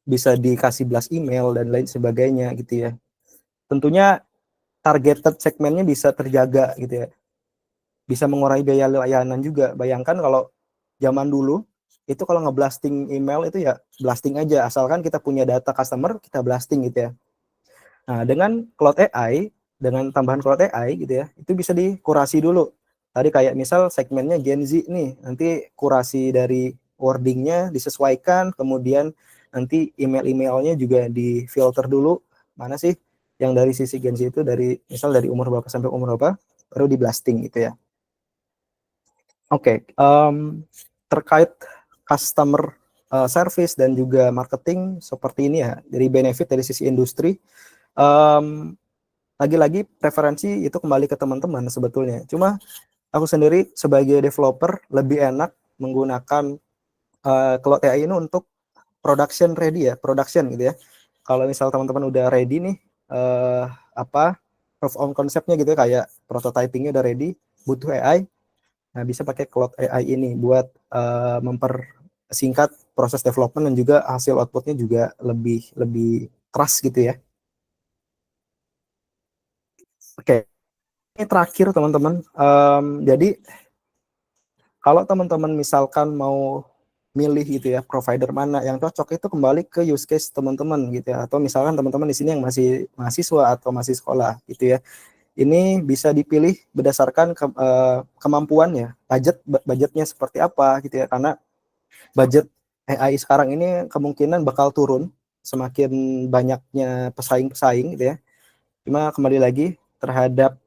bisa dikasih blast email dan lain sebagainya gitu ya. Tentunya targeted segmennya bisa terjaga gitu ya. bisa mengurangi biaya layanan juga. Bayangkan kalau zaman dulu itu kalau ngeblasting email itu ya blasting aja, asalkan kita punya data customer kita blasting gitu ya. Nah, dengan Cloud AI, dengan tambahan Cloud AI gitu ya, itu bisa dikurasi dulu. Tadi kayak misal segmennya Gen Z nih, nanti kurasi dari wordingnya disesuaikan, kemudian nanti email-emailnya juga difilter dulu, mana sih yang dari sisi Gen Z itu dari misal dari umur berapa sampai umur berapa, baru di blasting gitu ya. Oke, terkait customer service dan juga marketing seperti ini ya, dari benefit dari sisi industri, um, lagi-lagi preferensi itu kembali ke teman-teman sebetulnya. Cuma aku sendiri sebagai developer lebih enak menggunakan Cloud AI ini untuk production ready ya, production gitu ya. Kalau misal teman-teman udah ready nih, apa proof of conceptnya gitu ya, kayak prototypingnya udah ready, butuh AI, nah bisa pakai Cloud AI ini buat mempersingkat proses development dan juga hasil outputnya juga lebih lebih keras gitu ya. Oke, ini terakhir teman-teman. Jadi kalau teman-teman misalkan mau milih gitu ya provider mana yang cocok, itu kembali ke use case teman-teman gitu ya, atau misalkan teman-teman di sini yang masih mahasiswa atau masih sekolah gitu ya, ini bisa dipilih berdasarkan kemampuan ya, budgetnya seperti apa gitu ya, karena budget AI sekarang ini kemungkinan bakal turun semakin banyaknya pesaing-pesaing gitu ya. Cuma kembali lagi terhadap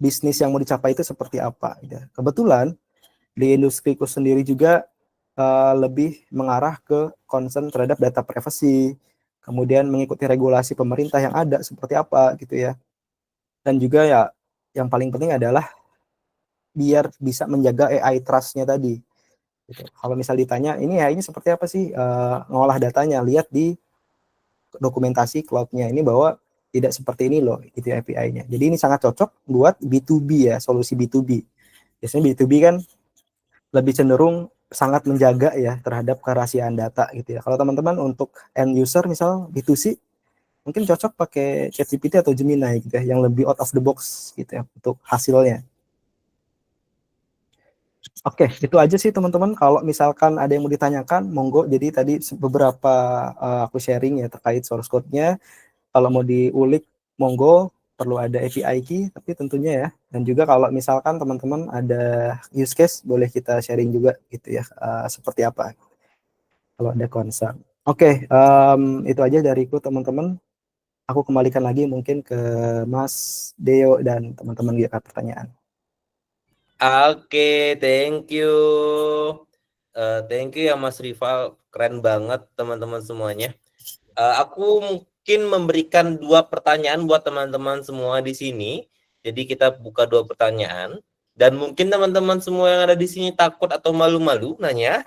bisnis yang mau dicapai itu seperti apa gitu ya. Kebetulan di industriku sendiri juga lebih mengarah ke concern terhadap data privacy, kemudian mengikuti regulasi pemerintah yang ada seperti apa gitu ya. Dan juga ya yang paling penting adalah biar bisa menjaga AI trust-nya tadi. Gitu. Kalau misal ditanya ini ya ini seperti apa sih ngolah datanya, lihat di dokumentasi cloud-nya ini bahwa tidak seperti ini loh itu API-nya. Jadi ini sangat cocok buat B2B ya, solusi B2B. Biasanya B2B kan lebih cenderung sangat menjaga ya terhadap kerahasiaan data gitu ya. Kalau teman-teman untuk end user misal B2C mungkin cocok pakai ChatGPT atau Gemini gitu ya yang lebih out of the box gitu ya untuk hasilnya. Oke, itu aja sih teman-teman. Kalau misalkan ada yang mau ditanyakan, monggo. Jadi tadi beberapa aku sharing ya terkait source code-nya. Kalau mau diulik, monggo. Perlu ada API key, tapi tentunya ya. Dan juga kalau misalkan teman-teman ada use case, boleh kita sharing juga gitu ya. Seperti apa kalau ada concern. Oke, itu aja dariku teman-teman. Aku kembalikan lagi mungkin ke Mas Deo dan teman-teman jika pertanyaan. Oke, thank you. Thank you ya Mas Rival, keren banget teman-teman semuanya. Aku mungkin memberikan 2 pertanyaan buat teman-teman semua di sini. Jadi kita buka 2 pertanyaan. Dan mungkin teman-teman semua yang ada di sini takut atau malu-malu nanya,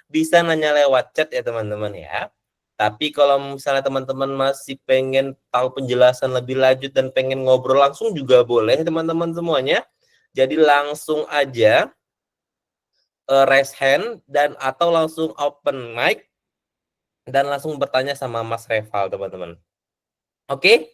bisa nanya lewat chat ya teman-teman ya. Tapi kalau misalnya teman-teman masih pengen tahu penjelasan lebih lanjut dan pengen ngobrol langsung juga boleh teman-teman semuanya. Jadi langsung aja raise hand dan atau langsung open mic dan langsung bertanya sama Mas Reval teman-teman. Oke?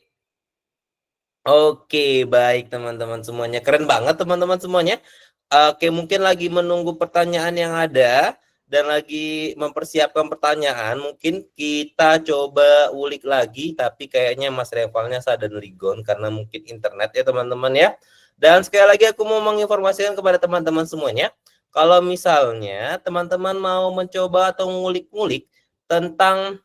Oke, baik teman-teman semuanya. Keren banget teman-teman semuanya. Oke, mungkin lagi menunggu pertanyaan yang ada dan lagi mempersiapkan pertanyaan. Mungkin kita coba ulik lagi, tapi kayaknya Mas Revalnya suddenly gone karena mungkin internet ya teman-teman ya. Dan sekali lagi aku mau menginformasikan kepada teman-teman semuanya, kalau misalnya teman-teman mau mencoba atau ngulik-ngulik tentang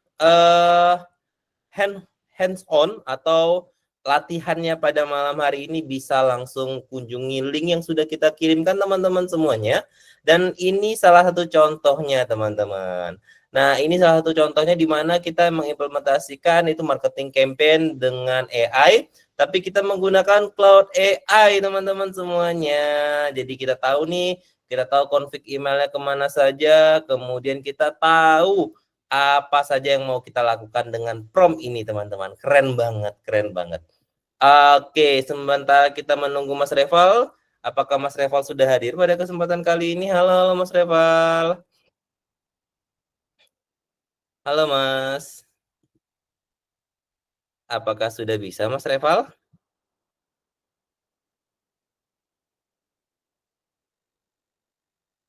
hands on atau latihannya pada malam hari ini, bisa langsung kunjungi link yang sudah kita kirimkan teman-teman semuanya. Dan ini salah satu contohnya teman-teman. Nah, ini salah satu contohnya di mana kita mengimplementasikan itu marketing campaign dengan AI, tapi kita menggunakan Cloud AI teman-teman semuanya. Jadi kita tahu nih, kita tahu config emailnya kemana saja, kemudian kita tahu apa saja yang mau kita lakukan dengan prompt ini teman-teman. Keren banget, keren banget. Oke, sementara kita menunggu Mas Reval, apakah Mas Reval sudah hadir pada kesempatan kali ini? Halo, halo Mas Reval. Halo Mas. Apakah sudah bisa Mas Reval?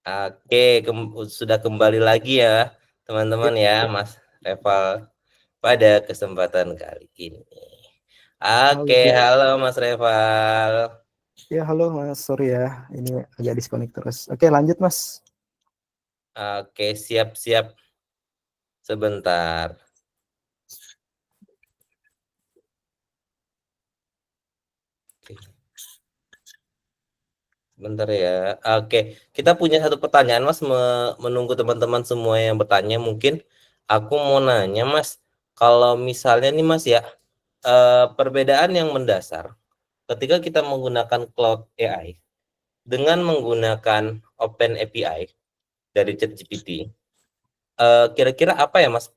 Oke, sudah kembali lagi ya, Ya, teman-teman ya, Mas Reval pada kesempatan kali ini. halo. Oke, halo Mas Reval. Ya, halo Mas. Sorry ya, ini agak disconnect terus. Oke, lanjut Mas. Oke, siap-siap sebentar. Sebentar ya. Oke, kita punya satu pertanyaan Mas, menunggu teman-teman semua yang bertanya. Mungkin aku mau nanya Mas, kalau misalnya nih Mas ya, perbedaan yang mendasar ketika kita menggunakan Cloud AI dengan menggunakan Open API dari ChatGPT, kira-kira apa ya Mas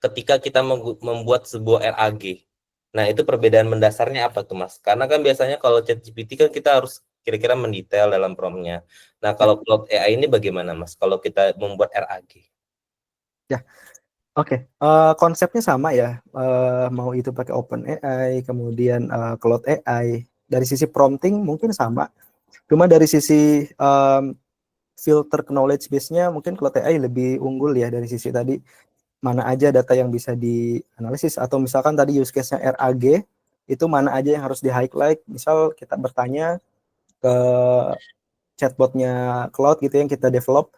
ketika kita membuat sebuah RAG? Nah, itu perbedaan mendasarnya apa tuh Mas? Karena kan biasanya kalau ChatGPT kan kita harus kira-kira mendetail dalam promptnya. Nah, Ya, kalau Cloud AI ini bagaimana Mas? Kalau kita membuat RAG? ya. Oke. Konsepnya sama ya. Mau itu pakai Open AI, kemudian Cloud AI. Dari sisi prompting mungkin sama. Cuma dari sisi filter knowledge base-nya mungkin Cloud AI lebih unggul ya dari sisi tadi mana aja data yang bisa dianalisis atau misalkan tadi use case-nya RAG itu mana aja yang harus di highlight. Misal kita bertanya ke chatbotnya Cloud gitu yang kita develop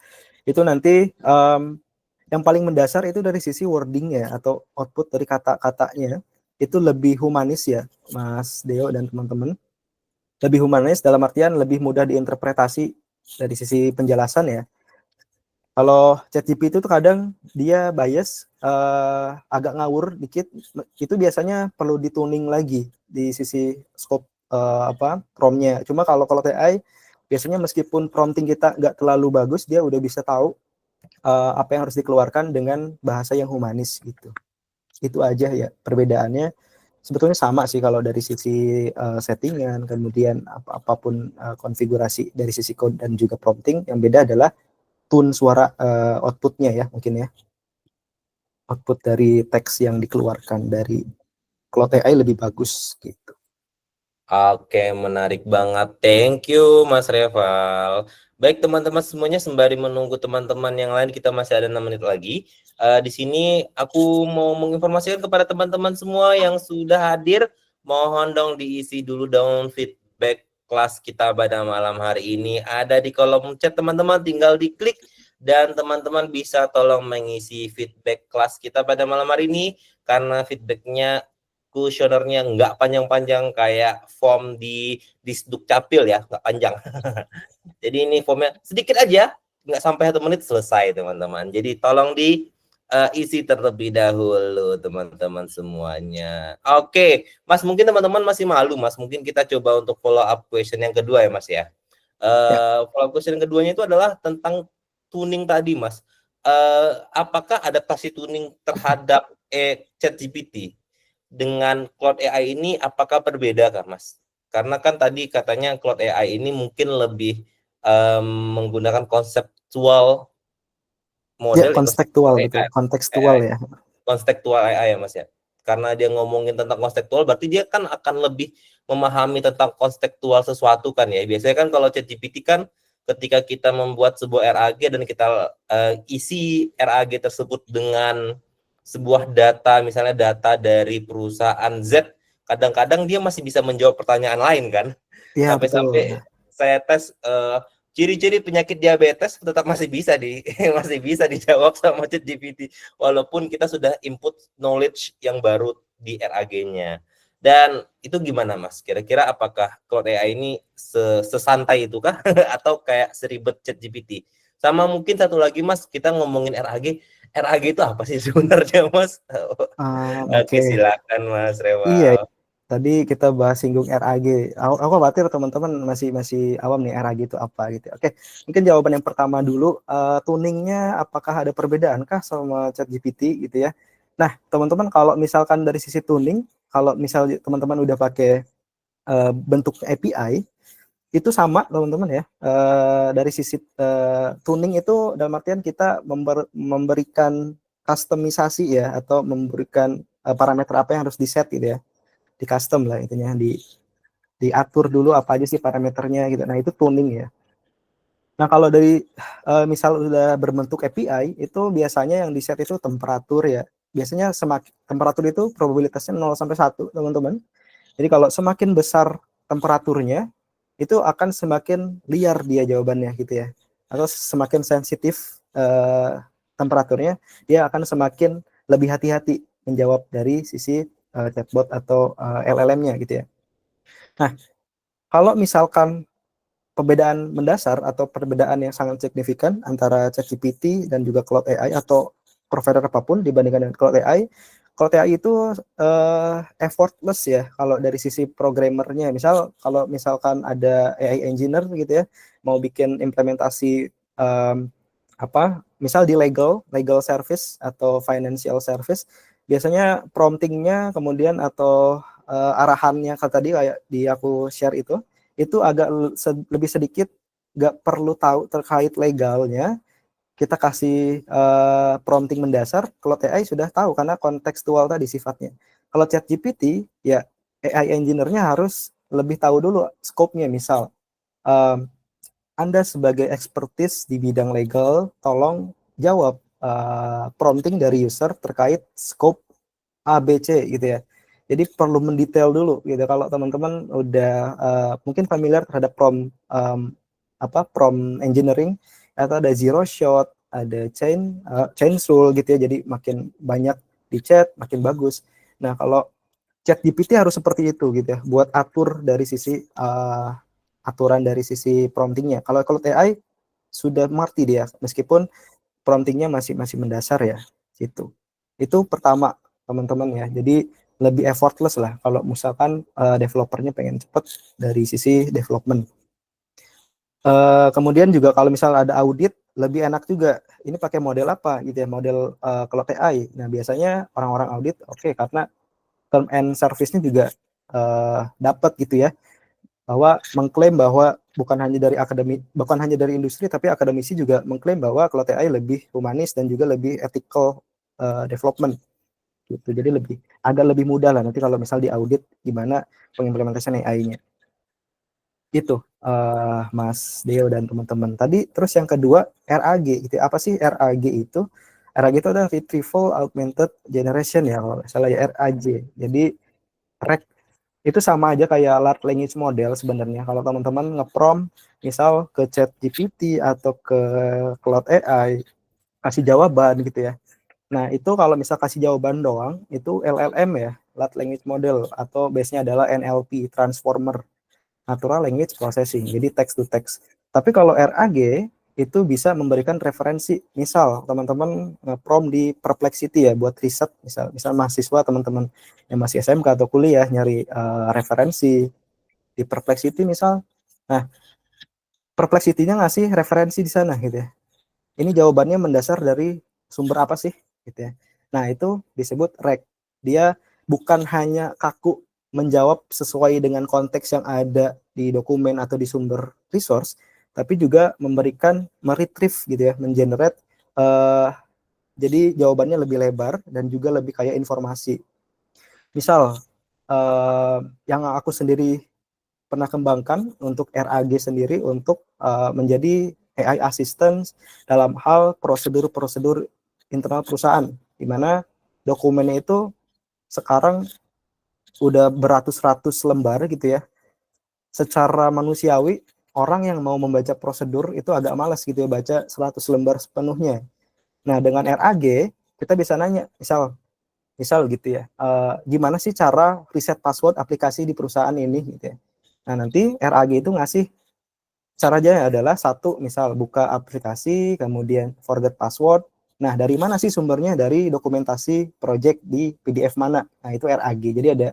itu nanti yang paling mendasar itu dari sisi wordingnya atau output dari kata-katanya itu lebih humanis ya Mas Deo dan teman-teman, lebih humanis dalam artian lebih mudah diinterpretasi dari sisi penjelasan ya. Kalau ChatGPT itu kadang dia bias agak ngawur dikit, itu biasanya perlu dituning lagi di sisi scope promptnya. Cuma kalau AI biasanya meskipun prompting kita nggak terlalu bagus, dia udah bisa tahu apa yang harus dikeluarkan dengan bahasa yang humanis gitu. Itu aja ya perbedaannya. Sebetulnya sama sih kalau dari sisi settingan, kemudian apapun konfigurasi dari sisi code dan juga prompting. Yang beda adalah tone suara outputnya ya mungkin ya. Output dari teks yang dikeluarkan dari Cloud AI lebih bagus gitu. Oke, menarik banget. Thank you, Mas Reval. Baik, teman-teman semuanya, sembari menunggu teman-teman yang lain, kita masih ada 6 menit lagi. Di sini aku mau menginformasikan kepada teman-teman semua yang sudah hadir, mohon dong diisi dulu dong feedback kelas kita pada malam hari ini. Ada di kolom chat, teman-teman, tinggal diklik dan teman-teman bisa tolong mengisi feedback kelas kita pada malam hari ini, karena feedbacknya kuesionernya nggak panjang-panjang kayak form di Dukcapil ya, nggak panjang. Jadi ini formnya sedikit aja, nggak sampai 1 menit selesai teman-teman. Jadi tolong isi terlebih dahulu teman-teman semuanya. Oke, Mas, mungkin teman-teman masih malu Mas. Mungkin kita coba untuk follow up question yang kedua ya Mas ya. Ya, Follow up question yang keduanya itu adalah tentang tuning tadi Mas. Apakah adaptasi tuning terhadap ChatGPT dengan Cloud AI ini apakah berbeda Kak Mas? Karena kan tadi katanya Cloud AI ini mungkin lebih menggunakan konseptual ya model kontekstual betul, kontekstual AI, ya. konseptual AI ya Mas ya. Karena dia ngomongin tentang konseptual berarti dia kan akan lebih memahami tentang konseptual sesuatu kan ya. Biasanya kan kalau ChatGPT kan ketika kita membuat sebuah RAG dan kita isi RAG tersebut dengan sebuah data, misalnya data dari perusahaan Z, kadang-kadang dia masih bisa menjawab pertanyaan lain kan. Ya betul. Sampai-sampai saya tes ciri-ciri penyakit diabetes tetap masih bisa masih bisa dijawab sama ChatGPT walaupun kita sudah input knowledge yang baru di RAG-nya. Dan itu gimana Mas? Kira-kira apakah Cloud AI ini sesantai itu kah atau kayak seribet ChatGPT? Sama mungkin satu lagi Mas, kita ngomongin RAG. RAG itu apa sih sebenarnya Mas? Oke. Oke, silakan Mas Iya, Rewal. tadi kita bahas singgung RAG. Aku khawatir teman-teman masih masih awam nih RAG itu apa gitu. Oke, mungkin jawaban yang pertama dulu, tuningnya apakah ada perbedaan kah sama ChatGPT gitu ya? Nah, teman-teman kalau misalkan dari sisi tuning, kalau misal teman-teman udah pakai bentuk API, itu sama teman-teman ya. Dari sisi tuning itu dalam artian kita memberikan customisasi ya atau memberikan parameter apa yang harus di set gitu ya, di custom lah intinya, diatur dulu apa aja sih parameternya gitu. Nah itu tuning ya. Nah, kalau dari misal udah berbentuk API, itu biasanya yang di-set itu temperatur ya. Biasanya semakin temperatur itu probabilitasnya 0 sampai 1, teman-teman. Jadi kalau semakin besar temperaturnya, itu akan semakin liar dia jawabannya gitu ya. Atau semakin sensitif temperaturnya, dia akan semakin lebih hati-hati menjawab dari sisi chatbot atau LLM-nya gitu ya. Nah, kalau misalkan perbedaan mendasar atau perbedaan yang sangat signifikan antara ChatGPT dan juga Claude AI atau provider apapun dibandingkan dengan Claude AI. Claude AI itu effortless ya kalau dari sisi programmernya. Misal kalau misalkan ada AI engineer gitu ya, mau bikin implementasi misal di legal service atau financial service, biasanya promptingnya kemudian atau arahannya tadi kayak di aku share itu agak lebih sedikit, nggak perlu tahu terkait legalnya, kita kasih prompting mendasar, kalau AI sudah tahu karena kontekstual tadi sifatnya. Kalau ChatGPT ya AI engineer-nya harus lebih tahu dulu scope-nya. Misal Anda sebagai expertise di bidang legal, tolong jawab prompting dari user terkait scope A, B, C gitu ya. Jadi perlu mendetail dulu gitu. Kalau teman-teman udah mungkin familiar terhadap prompt engineering, atau ada zero shot, ada chain rule gitu ya. Jadi makin banyak di chat makin bagus. Nah, kalau ChatGPT harus seperti itu gitu ya, buat atur dari sisi aturan dari sisi promptingnya. Kalau AI sudah mengerti dia, meskipun promptingnya masih masih mendasar ya, gitu. Itu pertama teman-teman ya. Jadi lebih effortless lah kalau misalkan developernya pengen cepet dari sisi development. Kemudian juga kalau misal ada audit, lebih enak juga. Ini pakai model apa gitu ya, model kalau AI. Nah, biasanya orang-orang audit oke, karena term and service-nya juga dapat gitu ya, bahwa mengklaim bahwa bukan hanya dari industri, tapi akademisi juga mengklaim bahwa kalau AI lebih humanis dan juga lebih ethical development gitu. Jadi agak lebih mudah lah nanti kalau misal di audit gimana pengimplementasian AI-nya. Itu Mas Deo dan teman-teman. Tadi terus yang kedua RAG gitu. Apa sih RAG itu? RAG itu adalah Retrieval Augmented Generation ya kalau nggak salah ya, RAG. Jadi RAG itu sama aja kayak large language model sebenarnya. Kalau teman-teman nge-prompt misal ke ChatGPT atau ke Claude AI, kasih jawaban gitu ya. Nah, itu kalau misal kasih jawaban doang, itu LLM ya, large language model, atau base-nya adalah NLP, Transformer, Natural Language Processing, jadi text to text. Tapi kalau RAG itu bisa memberikan referensi. Misal teman-teman nge-prompt di Perplexity ya buat riset, misal mahasiswa teman-teman yang masih SMK atau kuliah nyari referensi di Perplexity misal. Nah, Perplexity-nya ngasih referensi di sana gitu ya. Ini jawabannya mendasar dari sumber apa sih gitu ya. Nah, itu disebut RAG. Dia bukan hanya kaku menjawab sesuai dengan konteks yang ada di dokumen atau di sumber resource, tapi juga memberikan meretrieve gitu ya, mengenerate jadi jawabannya lebih lebar dan juga lebih kaya informasi. Misal yang aku sendiri pernah kembangkan untuk RAG sendiri untuk menjadi AI assistant dalam hal prosedur-prosedur internal perusahaan, di mana dokumennya itu sekarang udah beratus-ratus lembar gitu ya. Secara manusiawi, orang yang mau membaca prosedur itu agak malas gitu ya, baca 100 lembar sepenuhnya. Nah, dengan RAG, kita bisa nanya, misal gitu ya, gimana sih cara reset password aplikasi di perusahaan ini gitu ya. Nah, nanti RAG itu ngasih caranya adalah satu, misal buka aplikasi, kemudian forget password. Nah, dari mana sih sumbernya? Dari dokumentasi project di PDF mana? Nah, itu RAG. Jadi ada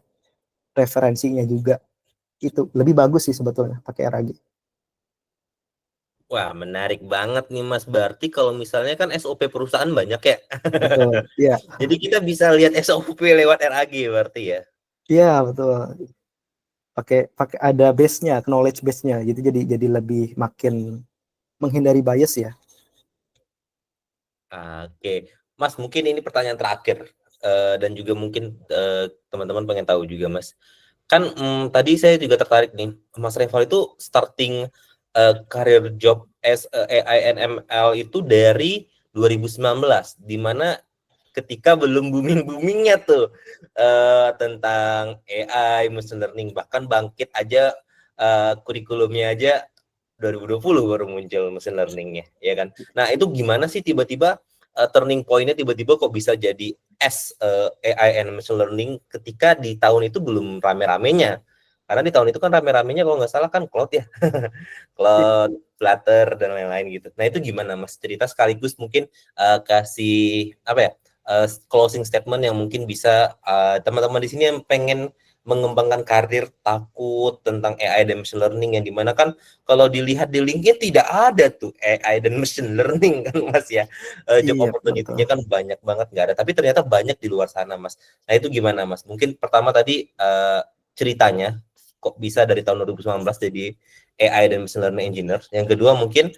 referensinya juga. Itu lebih bagus sih sebetulnya pakai RAG. Wah, menarik banget nih Mas. Berarti kalau misalnya kan SOP perusahaan banyak ya. Betul. Iya, Jadi kita bisa lihat SOP lewat RAG berarti ya. iya betul. Pakai pakai ada base-nya, knowledge base-nya. Jadi lebih makin menghindari bias ya. Oke, Mas, mungkin ini pertanyaan terakhir. Dan juga mungkin teman-teman pengen tahu juga, Mas. Kan tadi saya juga tertarik nih, Mas Reval itu starting karir job AI and ML itu dari 2019, di mana ketika belum booming-boomingnya tuh tentang AI, machine learning, bahkan Bangkit aja kurikulumnya aja 2020 baru muncul machine learningnya, ya kan? Nah itu gimana sih tiba-tiba turning point-nya tiba-tiba kok bisa jadi AI and machine learning ketika di tahun itu belum rame-ramenya? Karena di tahun itu kan rame-ramenya kalau nggak salah kan Cloud ya, Cloud, Flutter dan lain-lain gitu. Nah itu gimana Mas? Cerita sekaligus mungkin kasih apa ya? Closing statement yang mungkin bisa teman-teman di sini yang pengen mengembangkan karir takut tentang AI dan machine learning, yang dimana kan kalau dilihat di LinkedIn tidak ada tuh AI dan machine learning kan Mas ya. Job Iya, betul. opportunity-nya kan banyak banget nggak ada, tapi ternyata banyak di luar sana Mas. Nah itu gimana Mas? Mungkin pertama tadi ceritanya kok bisa dari tahun 2019 jadi AI dan machine learning engineer. Yang kedua mungkin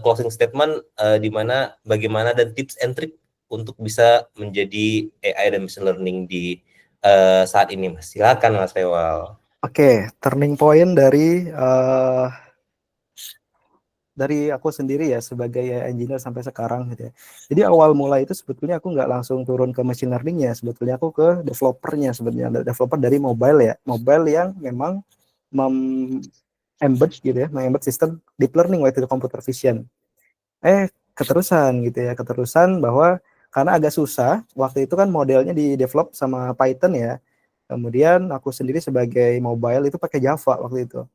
closing statement di mana bagaimana dan tips and trick untuk bisa menjadi AI dan machine learning di saat ini Mas. Silakan Mas Fewal. Oke, turning point dari aku sendiri ya sebagai engineer sampai sekarang gitu ya. Jadi awal mulai itu sebetulnya aku nggak langsung turun ke machine learning-nya, sebetulnya aku ke developernya, sebenarnya developer dari mobile ya, mobile yang memang embed gitu ya, embed sistem deep learning waktu itu computer vision. Keterusan bahwa karena agak susah waktu itu kan modelnya di develop sama Python ya. Kemudian aku sendiri sebagai mobile itu pakai Java waktu itu.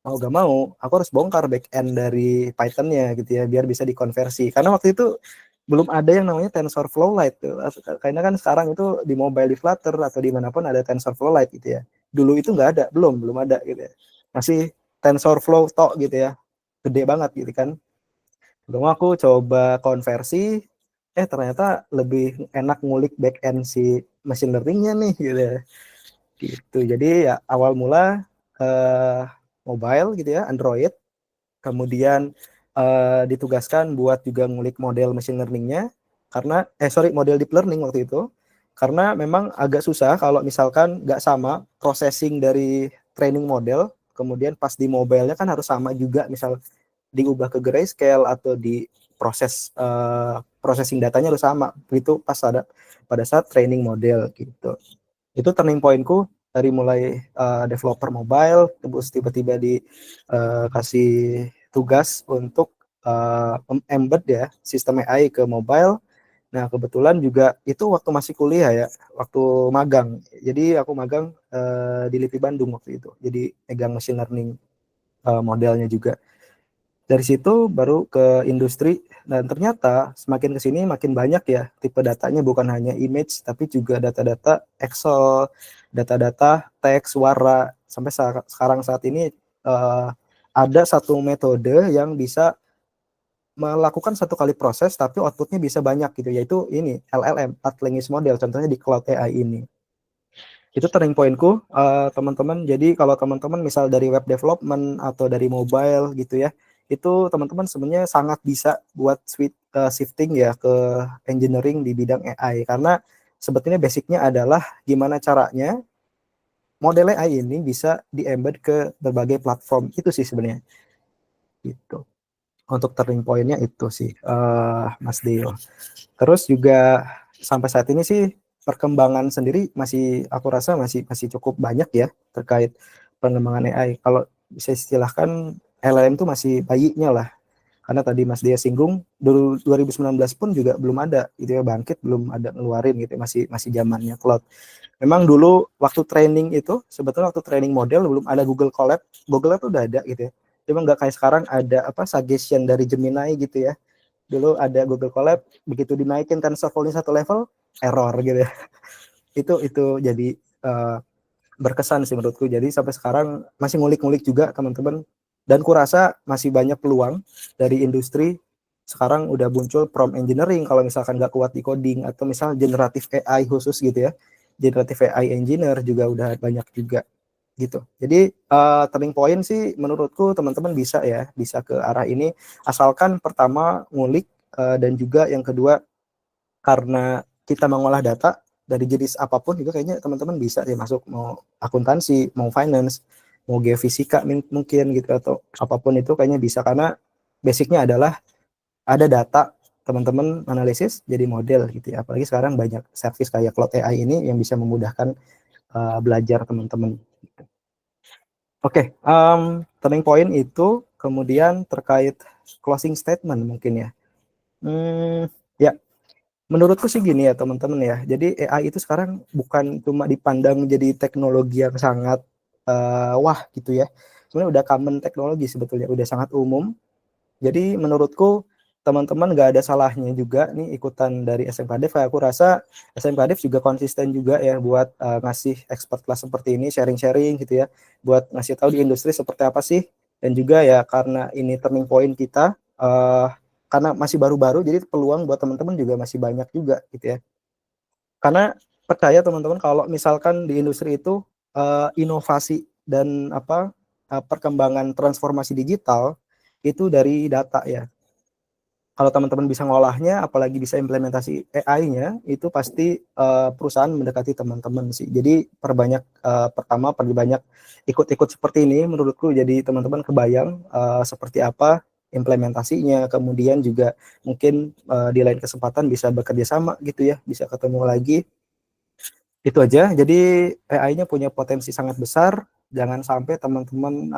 Mau gak mau, aku harus bongkar back end dari Python-nya gitu ya, biar bisa dikonversi. Karena waktu itu belum ada yang namanya TensorFlow Lite tuh. Karena kan sekarang itu di mobile, di Flutter atau dimanapun ada TensorFlow Lite gitu ya. Dulu itu nggak ada, belum ada gitu ya. Masih TensorFlow tok gitu ya, gede banget gitu kan. Belum aku coba konversi, ternyata lebih enak ngulik back end si machine learning-nya nih gitu ya. Gitu. Jadi ya awal mula mobile gitu ya, Android, kemudian ditugaskan buat juga ngulik model machine learning-nya karena model deep learning waktu itu, karena memang agak susah kalau misalkan nggak sama processing dari training model, kemudian pas di mobile-nya kan harus sama juga, misal diubah ke grayscale atau di proses processing datanya harus sama itu pada saat training model gitu. Itu turning point-ku dari mulai developer mobile, terus tiba-tiba dikasih tugas untuk embed ya sistem AI ke mobile. Nah kebetulan juga itu waktu masih kuliah ya, waktu magang. Jadi aku magang di LIPI Bandung waktu itu. Jadi pegang machine learning modelnya juga. Dari situ baru ke industri, dan ternyata semakin ke sini makin banyak ya tipe datanya, bukan hanya image tapi juga data-data Excel, data-data teks, suara. Sampai sekarang saat ini ada satu metode yang bisa melakukan satu kali proses tapi outputnya bisa banyak gitu, yaitu ini LLM, Large Language Model, contohnya di Cloud AI ini. Itu turning point-ku teman-teman. Jadi kalau teman-teman misal dari web development atau dari mobile gitu ya, itu teman-teman sebenarnya sangat bisa buat shifting ya ke engineering di bidang AI, karena sebetulnya basicnya adalah gimana caranya model AI ini bisa di-embed ke berbagai platform. Itu sih sebenarnya gitu. Untuk turning point-nya itu sih Mas Deo. Terus juga sampai saat ini sih perkembangan sendiri masih, aku rasa masih cukup banyak ya terkait pengembangan AI. Kalau bisa istilahkan LLM itu masih bayinya lah. Karena tadi Mas Dia singgung, dulu 2019 pun juga belum ada gitu ya, Bangkit belum ada ngeluarin gitu, masih zamannya cloud. Memang dulu waktu training itu, sebetulnya waktu training model belum ada Google Colab. Google itu udah ada gitu ya. Cuma nggak kayak sekarang ada suggestion dari Gemini gitu ya. Dulu ada Google Colab, begitu dinaikin TensorFlow-nya satu level, error gitu ya. Itu jadi berkesan sih menurutku. Jadi sampai sekarang masih ngulik-ngulik juga teman-teman, dan kurasa masih banyak peluang dari industri. Sekarang udah muncul prompt engineering kalau misalkan nggak kuat di coding, atau misal generatif AI khusus gitu ya, generatif AI engineer juga udah banyak juga gitu. Jadi turning point sih menurutku teman-teman bisa ke arah ini, asalkan pertama ngulik, dan juga yang kedua karena kita mengolah data dari jenis apapun juga kayaknya teman-teman bisa sih masuk, mau akuntansi, mau finance, mau geofisika mungkin gitu, atau apapun itu kayaknya bisa, karena basicnya adalah ada data, teman-teman analisis jadi model gitu ya. Apalagi sekarang banyak service kayak Cloud AI ini yang bisa memudahkan belajar teman-teman. Oke, turning point itu kemudian terkait closing statement mungkin ya. Ya, menurutku sih gini ya teman-teman ya. Jadi AI itu sekarang bukan cuma dipandang jadi teknologi yang sangat wah gitu ya. Sebenarnya udah common teknologi sebetulnya, udah sangat umum. Jadi menurutku teman-teman nggak ada salahnya juga nih ikutan dari SMK Dev. Aku rasa SMK Dev juga konsisten juga ya buat ngasih expert class seperti ini, sharing-sharing gitu ya, buat ngasih tahu di industri seperti apa sih. Dan juga ya karena ini turning point kita, karena masih baru-baru, jadi peluang buat teman-teman juga masih banyak juga gitu ya. Karena percaya teman-teman kalau misalkan di industri itu inovasi dan perkembangan transformasi digital itu dari data ya. Kalau teman-teman bisa ngolahnya, apalagi bisa implementasi AI-nya, itu pasti perusahaan mendekati teman-teman sih. Jadi perbanyak ikut-ikut seperti ini, menurutku jadi teman-teman kebayang seperti apa implementasinya, kemudian juga mungkin di lain kesempatan bisa bekerja sama gitu ya, bisa ketemu lagi. Itu aja. Jadi AI-nya punya potensi sangat besar, jangan sampai teman-teman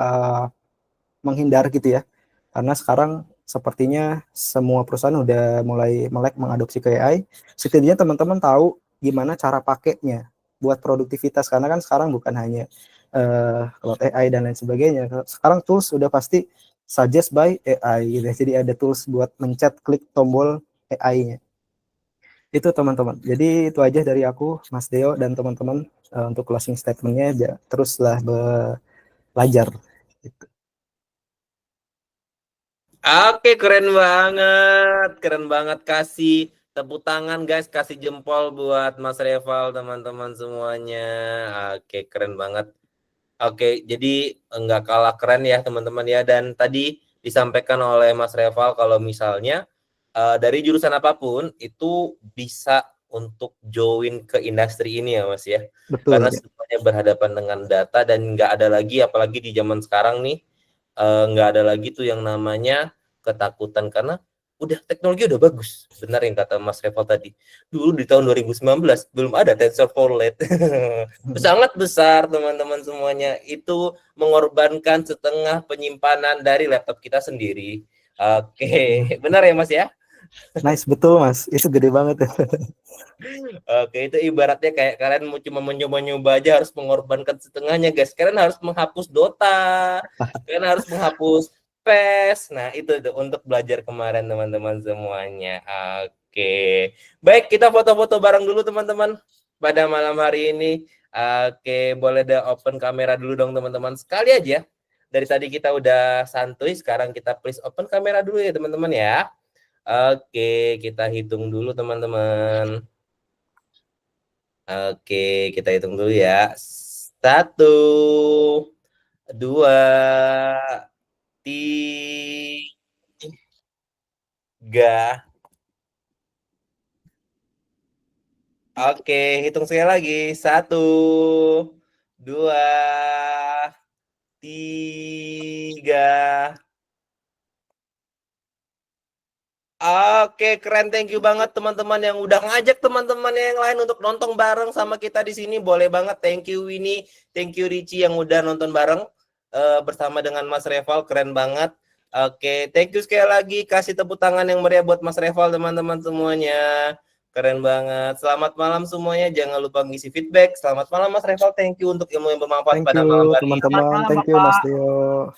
menghindar gitu ya. Karena sekarang sepertinya semua perusahaan udah mulai melek mengadopsi ke AI. Setidaknya teman-teman tahu gimana cara pakainya buat produktivitas. Karena kan sekarang bukan hanya cloud AI dan lain sebagainya. Sekarang tools udah pasti suggest by AI gitu. Jadi ada tools buat mencet klik tombol AI-nya. Itu teman-teman. Jadi itu aja dari aku, Mas Deo dan teman-teman untuk closing statement-nya. Teruslah belajar. Gitu. Oke, keren banget. Kasih tepuk tangan guys, kasih jempol buat Mas Reval teman-teman semuanya. Oke, keren banget. Oke, jadi nggak kalah keren ya teman-teman ya. Dan tadi disampaikan oleh Mas Reval kalau misalnya dari jurusan apapun itu bisa untuk join ke industri ini ya Mas ya. Betul Karena ya. semuanya berhadapan dengan data dan nggak ada lagi, apalagi di zaman sekarang nih, nggak ada lagi tuh yang namanya ketakutan karena udah teknologi udah bagus. Benar yang kata Mas Reval tadi. Dulu di tahun 2019 belum ada TensorFlow-Lite. Sangat besar teman-teman semuanya. Itu mengorbankan setengah penyimpanan dari laptop kita sendiri. Oke, benar ya Mas ya? Nice, betul Mas. Itu gede banget ya. Oke, itu ibaratnya kayak kalian mau cuma mencoba-nyoba aja harus mengorbankan setengahnya, guys. Kalian harus menghapus Dota, kalian harus menghapus PES. Nah, itu untuk belajar kemarin teman-teman semuanya. Oke. Baik, kita foto-foto bareng dulu teman-teman pada malam hari ini. Oke, boleh deh open kamera dulu dong teman-teman. Sekali aja. Dari tadi kita udah santuy, sekarang kita please open kamera dulu ya teman-teman ya. Oke, kita hitung dulu teman-teman. Oke, kita hitung dulu ya. 1, 2, 3. Oke, hitung sekali lagi. 1, 2, 3. Oke, keren. Thank you banget teman-teman yang udah ngajak teman-teman yang lain untuk nonton bareng sama kita di sini. Boleh banget. Thank you Winnie, thank you Richie yang udah nonton bareng bersama dengan Mas Reval. Keren banget. Oke, thank you sekali lagi. Kasih tepuk tangan yang meriah buat Mas Reval teman-teman semuanya. Keren banget. Selamat malam semuanya. Jangan lupa ngisi feedback. Selamat malam Mas Reval. Thank you untuk ilmu yang bermanfaat Thank pada you malam hari ini. teman-teman. Thank you Mas Deo.